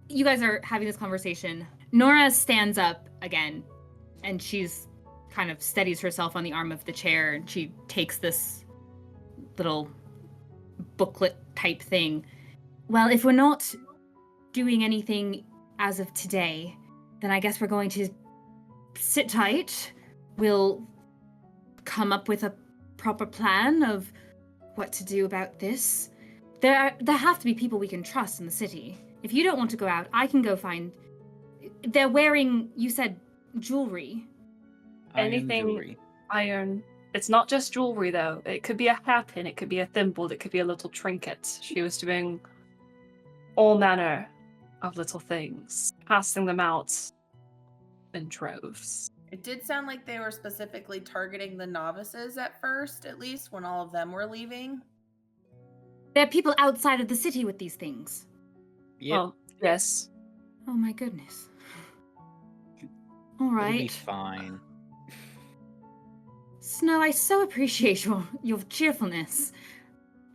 S1: You guys are having this conversation. Nora stands up again, and she's kind of steadies herself on the arm of the chair, and she takes this little booklet type thing. Well, if we're not doing anything as of today, then I guess we're going to sit tight. We'll come up with a proper plan of what to do about this. There have to be people we can trust in the city. If you don't want to go out, I can go find... They're wearing, you said, jewelry.
S5: Iron
S4: Anything-
S5: jewelry.
S4: Iron. It's not just jewelry, though. It could be a hairpin, it could be a thimble, it could be a little trinket. She was doing all manner of little things, passing them out in droves.
S3: It did sound like they were specifically targeting the novices at first, at least, when all of them were leaving.
S1: There are people outside of the city with these things.
S5: Yep,
S4: Well, yes.
S1: Oh my goodness. All
S5: it'll be
S1: right.
S5: fine.
S1: Snow, I so appreciate your cheerfulness.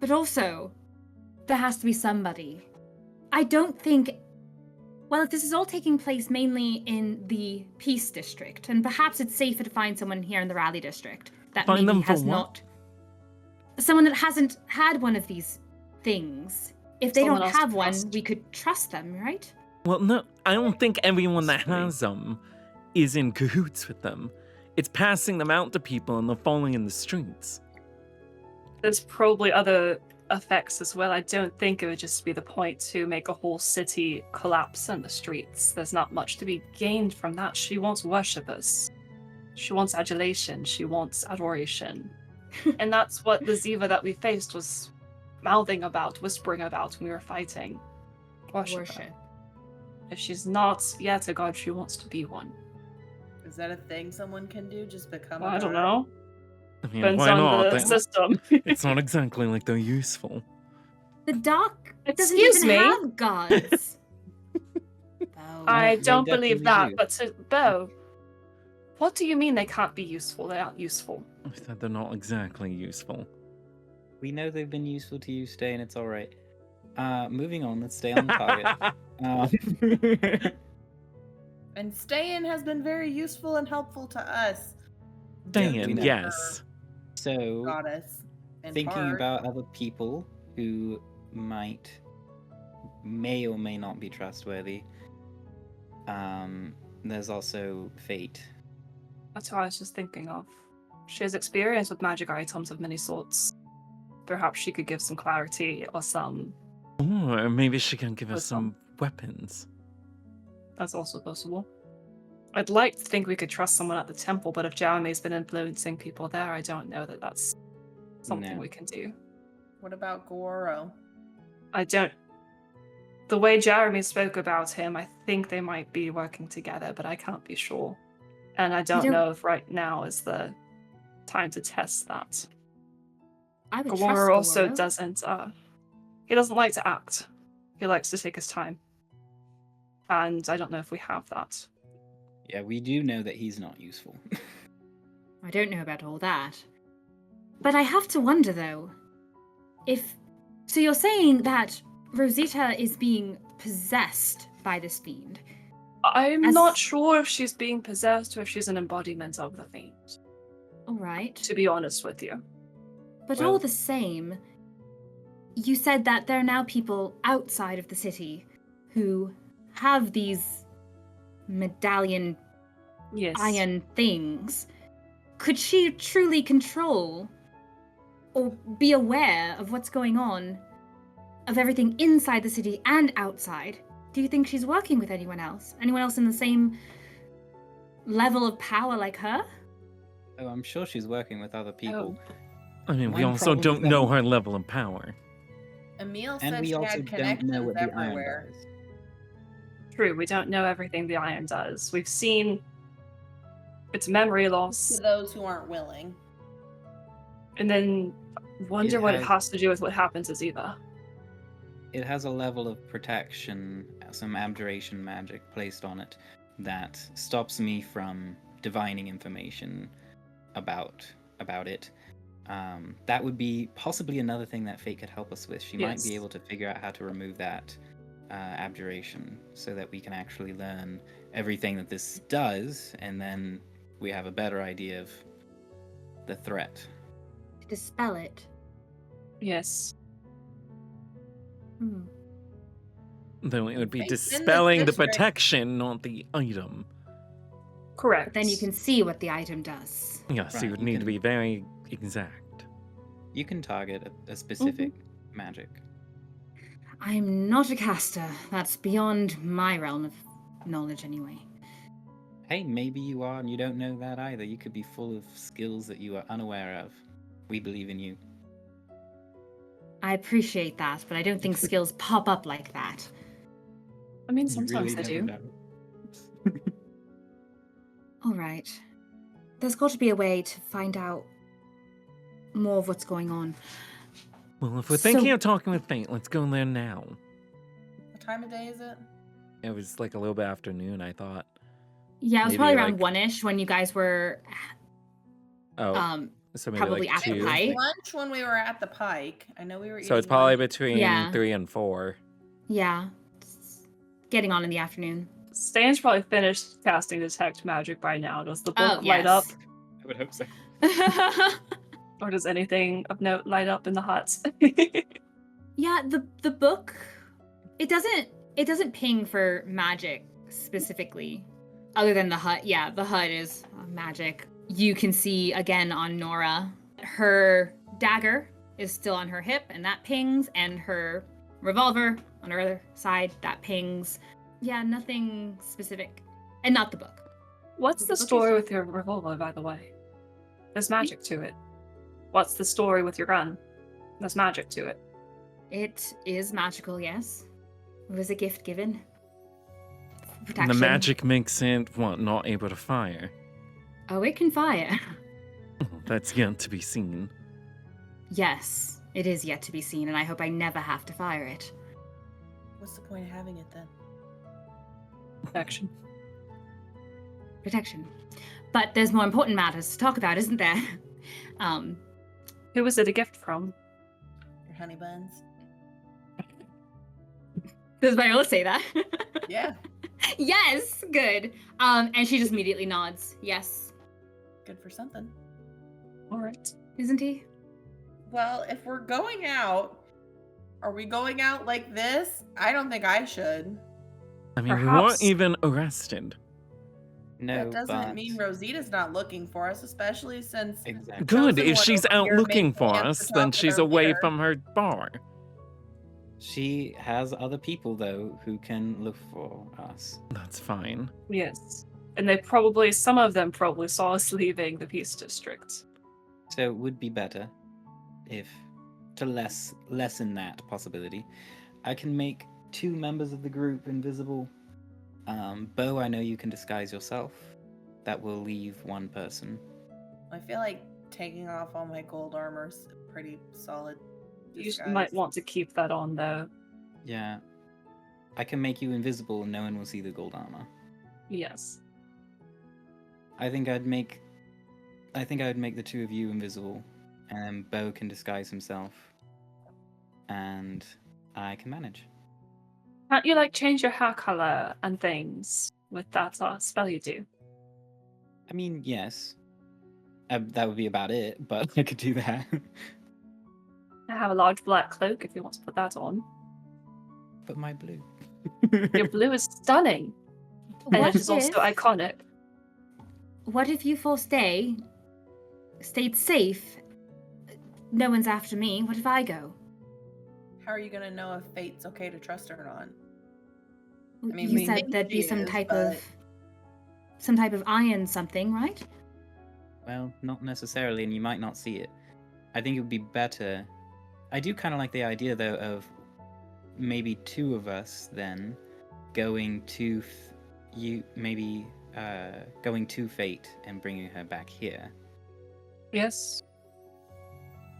S1: But also, there has to be somebody. I don't think... Well, if this is all taking place mainly in the Peace District, and perhaps it's safer to find someone here in the Raleigh District that
S6: Find
S1: maybe
S6: them for
S1: has
S6: what?
S1: not... Someone that hasn't had one of these things. If they
S4: Someone
S1: don't
S4: else to
S1: have one,
S4: trust.
S1: we could trust them, right?
S6: Well, no, I don't think everyone that
S5: Possibly.
S6: has them is in cahoots with them. It's passing them out to people and they're falling in the streets.
S4: There's probably other effects as well. I don't think it would just be the point to make a whole city collapse in the streets. There's not much to be gained from that. She wants worshippers. She wants adulation. She wants adoration. And that's what the Ziva that we faced was mouthing about, whispering about when we were fighting. Worship. If she's not yet a god, she wants to be one.
S3: Is that a thing someone can do? Just become
S4: Well,
S3: a
S4: I don't
S3: god?
S4: know.
S6: I mean,
S4: Depends
S6: why
S4: on
S6: not?
S4: the system.
S6: It's not exactly like they're useful.
S1: The Dark doesn't
S4: Excuse
S1: even
S4: me?
S1: have gods. Oh.
S4: I
S5: They
S4: don't
S5: definitely
S4: believe that,
S5: do.
S4: but to Beau, what do you mean they can't be useful? They aren't useful.
S6: I said they're not exactly useful.
S5: We know they've been useful to you, Ste'yn, it's alright. Moving on, let's stay on target.
S3: And Ste'yn has been very useful and helpful to us.
S6: Dan,
S5: we know.
S6: yes.
S5: So,
S3: Goddess. in
S5: thinking
S3: part.
S5: about other people who may or may not be trustworthy, there's also Fate.
S4: That's what I was just thinking of. She has experience with magic items of many sorts. Perhaps she could give some clarity or some.
S6: Or maybe she can give us
S4: Wisdom.
S6: some weapons.
S4: That's also possible. I'd like to think we could trust someone at the temple, but if Jeremy's been influencing people there, I don't know that that's something
S5: No.
S4: we can do.
S3: What about Goro?
S4: I don't. The way Jeremy spoke about him, I think they might be working together, but I can't be sure. And I don't know if right now is the time to test that.
S1: I would trust
S4: Goro also
S1: Goro.
S4: doesn't. He doesn't like to act. He likes to take his time. And I don't know if we have that.
S5: Yeah, we do know that he's not useful.
S1: I don't know about all that. But I have to wonder, though, if... So you're saying that Rosita is being possessed by this fiend?
S4: I'm not sure if she's being possessed or if she's an embodiment of the fiend.
S1: All right.
S4: To be honest with you.
S1: But
S5: Well-
S1: all the same, you said that there are now people outside of the city who have these medallion
S4: Yes.
S1: iron things. Could she truly control or be aware of what's going on, of everything inside the city and outside? Do you think she's working with anyone else? Anyone else in the same level of power like her?
S5: Oh, I'm sure she's working with other people.
S6: I mean, we
S5: One
S6: also
S5: problem is
S6: don't
S5: that
S6: know
S5: we-
S6: her level of power.
S3: Emil
S5: And
S3: said
S5: we
S3: she
S5: also
S3: had
S5: don't know
S3: connections
S5: what the iron
S3: everywhere.
S5: does.
S4: True, we don't know everything the iron does. We've seen its memory loss,
S3: To those who aren't willing.
S4: and then wonder what it
S5: has-
S4: has to do with what happened to Ziva.
S5: It has a level of protection, some abjuration magic placed on it that stops me from divining information about it. That would be possibly another thing that Fate could help us with. She might
S4: Yes.
S5: be able to figure out how to remove that abjuration so that we can actually learn everything that this does, and then we have a better idea of the threat.
S1: To dispel it?
S4: Yes.
S1: Hmm.
S6: Though it would be
S3: Fate in the
S6: dispelling the
S3: district.
S6: protection, not the item.
S4: Correct.
S1: But then you can see what the item does.
S6: Yes,
S5: Right,
S6: you would
S5: you
S6: need to
S5: can-
S6: be very exact.
S5: You can target a specific magic.
S1: I'm not a caster. That's beyond my realm of knowledge anyway.
S5: Hey, maybe you are and you don't know that either. You could be full of skills that you are unaware of. We believe in you.
S1: I appreciate that, but I don't think skills pop up like that.
S4: I mean,
S5: You
S4: sometimes
S5: really
S4: they
S5: never
S4: do.
S5: know.
S1: All right. There's got to be a way to find out more of what's going on.
S6: Well, if we're thinking
S1: So-
S6: of talking with Fate, let's go there now.
S3: What time of day is it?
S6: It was like a little bit afternoon, I thought.
S1: Yeah, it was
S6: Maybe,
S1: probably around
S6: like-
S1: one-ish when you guys were
S6: Oh, so maybe
S1: probably
S6: like
S1: at the
S6: two.
S1: Pike.
S3: Lunch when we were at the Pike. I know we were.
S6: So it's
S3: eating
S6: probably
S3: lunch.
S6: between
S1: Yeah.
S6: 3 and 4.
S1: yeah, getting on in the afternoon.
S4: Stan's probably finished casting Detect Magic by now. Does the book
S1: Oh,
S4: light up?
S1: yes.
S5: I would hope so.
S4: Or does anything of note light up in the hut?
S1: Yeah, the book it doesn't ping for magic specifically. Other than the hut. Yeah, the hut is magic. You can see again on Nora, her dagger is still on her hip and that pings, and her revolver on her other side, that pings. Yeah, nothing specific. And not the book.
S4: What's the
S1: Okay.
S4: story with your revolver, by the way? There's magic to it. What's the story with your gun? There's magic to it.
S1: It is magical, yes. It was a gift given.
S6: And
S1: Protection.
S6: the magic makes it, what, not able to fire?
S1: Oh, it can fire.
S6: That's yet to be seen.
S1: Yes, it is yet to be seen, and I hope I never have to fire it.
S3: What's the point of having it then?
S4: Action.
S1: Protection. But there's more important matters to talk about, isn't there?
S4: Who was it a gift from?
S3: Your honey buns?
S1: Does Viola say that?
S3: Yeah.
S1: Yes, good. And she just immediately nods. Yes,
S3: Good for something.
S4: All right.
S1: isn't he?
S3: Well, if we're going out, are we going out like this? I don't think I should.
S6: I mean, we
S4: Perhaps-
S6: weren't even arrested.
S5: No,
S3: That doesn't
S5: but...
S3: mean Rosita's not looking for us, especially since
S5: Exactly.
S6: Good.
S3: chosen
S6: If
S3: one
S6: she's
S3: over
S6: out
S3: here
S6: looking
S3: made
S6: for
S3: plans
S6: us,
S3: to
S6: then
S3: talk with
S6: she's
S3: her
S6: away
S3: later.
S6: from her bar.
S5: She has other people, though, who can look for us.
S6: That's fine.
S4: Yes. And some of them probably saw us leaving the Peace District.
S5: So it would be better if to lessen that possibility, I can make 2 members of the group invisible. Beau, I know you can disguise yourself. That will leave 1 person.
S3: I feel like taking off all my gold armor's a pretty solid
S4: You
S3: disguise.
S4: might want to keep that on, though.
S5: Yeah. I can make you invisible and no one will see the gold armor.
S4: Yes.
S5: I think I would make the 2 of you invisible, and Beau can disguise himself, and I can manage.
S4: Can't you, like, change your hair color and things with that spell you do?
S5: I mean, yes. That would be about it, but I could do that.
S4: I have a large black cloak if you want to put that on.
S5: But my blue.
S4: Your blue is stunning. And
S1: What
S4: it is also
S1: if-
S4: iconic.
S1: What if you 4 stayed safe? No one's after me. What if I go?
S3: How are you gonna know if Fate's okay to trust her or not? I mean,
S1: you
S3: we
S1: said
S3: think
S1: there'd be
S3: she
S1: some
S3: is,
S1: type
S3: but-
S1: of iron something, right?
S5: Well, not necessarily, and you might not see it. I think it would be better. I do kind of like the idea, though, of maybe 2 of us then going to going to Fate and bringing her back here.
S4: Yes.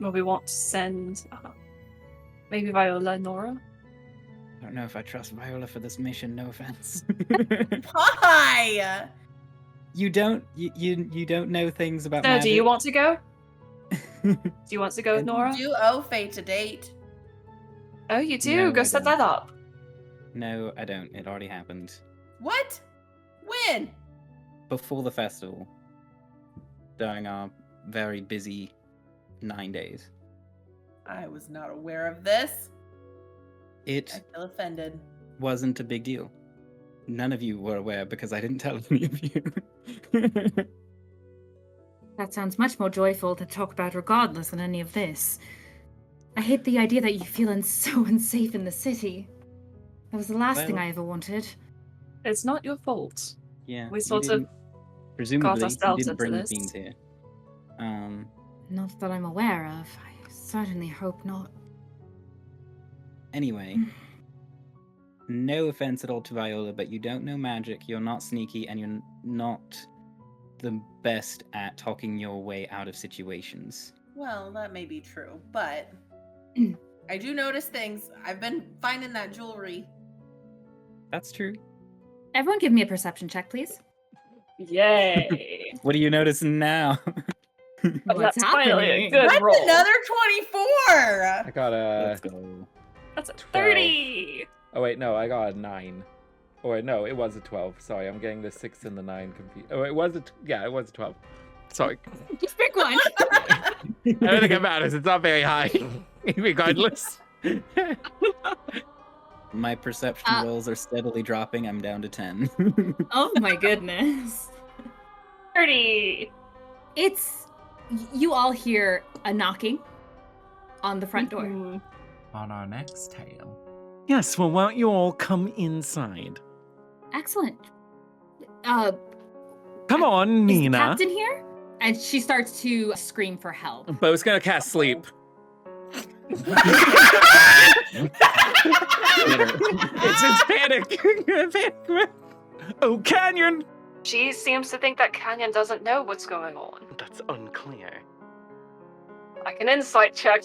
S4: Well, we want to send maybe Viola and Nora.
S5: I don't know if I trust Viola for this mission. No offense.
S3: Why?
S5: You don't know things about
S4: So,
S5: magic.
S4: do you want to go? Do you want to go with
S5: And
S4: Nora?
S3: You owe Fate a date.
S4: Oh, you do?
S5: No,
S4: Go
S5: I
S4: set
S5: don't.
S4: that up.
S5: No, I don't. It already happened
S3: What? When?
S5: before the festival, during our very busy 9 days.
S3: I was not aware of this.
S5: It
S3: I feel offended.
S5: wasn't a big deal. None of you were aware because I didn't tell any of you.
S1: That sounds much more joyful to talk about regardless than any of this. I hate the idea that you feel so unsafe in the city. That was the last thing
S5: Well-
S1: I ever wanted.
S4: It's not your fault.
S5: Yeah.
S4: We
S5: you
S4: sort of
S5: didn't- presumably you
S4: ourselves
S5: didn't
S4: into
S5: bring the
S4: this.
S5: beans here.
S1: Not that I'm aware of. I certainly hope not.
S5: Anyway, no offense at all to Viola, but you don't know magic, you're not sneaky, and you're not the best at talking your way out of situations.
S3: Well, that may be true, but I do notice things. I've been finding that jewelry.
S5: That's true.
S1: Everyone give me a perception check, please.
S4: Yay!
S5: What are you noticing now?
S1: What's
S4: That's finally a
S1: happening?
S4: good
S3: That's
S4: roll.
S3: another 24!
S2: I got a.
S5: Let's go.
S4: That's a
S2: 12.
S4: 30!
S2: Oh wait, no, I got a 9. Or no, it was a 12. Sorry, I'm getting the 6 and the 9 confused. Oh, it was it was a 12. Sorry.
S1: Just pick one.
S2: I don't think it matters. It's not very high, regardless.
S5: My perception rolls are steadily dropping. I'm down to 10.
S1: Oh my goodness.
S4: 30!
S1: You all hear a knocking on the front door.
S4: Mhm.
S6: On our next tale. Yes, well, why don't you all come inside?
S1: Excellent.
S6: Come on,
S1: Is the
S6: Nina.
S1: captain here? And she starts to scream for help.
S2: Beau's gonna cast sleep. It's panic.
S6: Oh, Canyon!
S4: She seems to think that Canyon doesn't know what's going on.
S6: That's unclear.
S4: Like an insight check.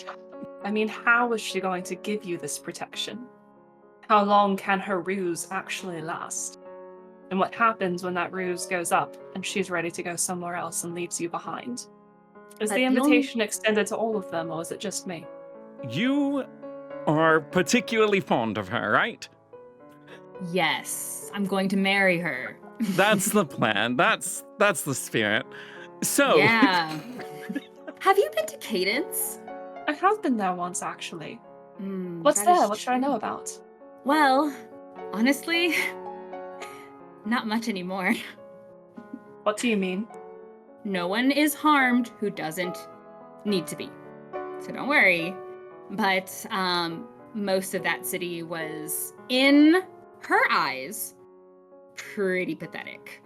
S4: I mean, how is she going to give you this protection? How long can her ruse actually last? And what happens when that ruse goes up and she's ready to go somewhere else and leaves you behind? Is
S1: But
S4: the
S1: the only-
S4: invitation extended to all of them, or is it just me?
S6: You are particularly fond of her, right?
S1: Yes, I'm going to marry her.
S6: That's the plan. That's the spirit. So,
S1: Yeah. Have you been to Cadence?
S4: I have been there once, actually.
S1: Hmm,
S4: What's
S1: that is
S4: there? What should I know
S1: true.
S4: about?
S1: Well, honestly, not much anymore.
S4: What do you mean?
S1: No one is harmed who doesn't need to be. So don't worry. But most of that city was, in her eyes, pretty pathetic.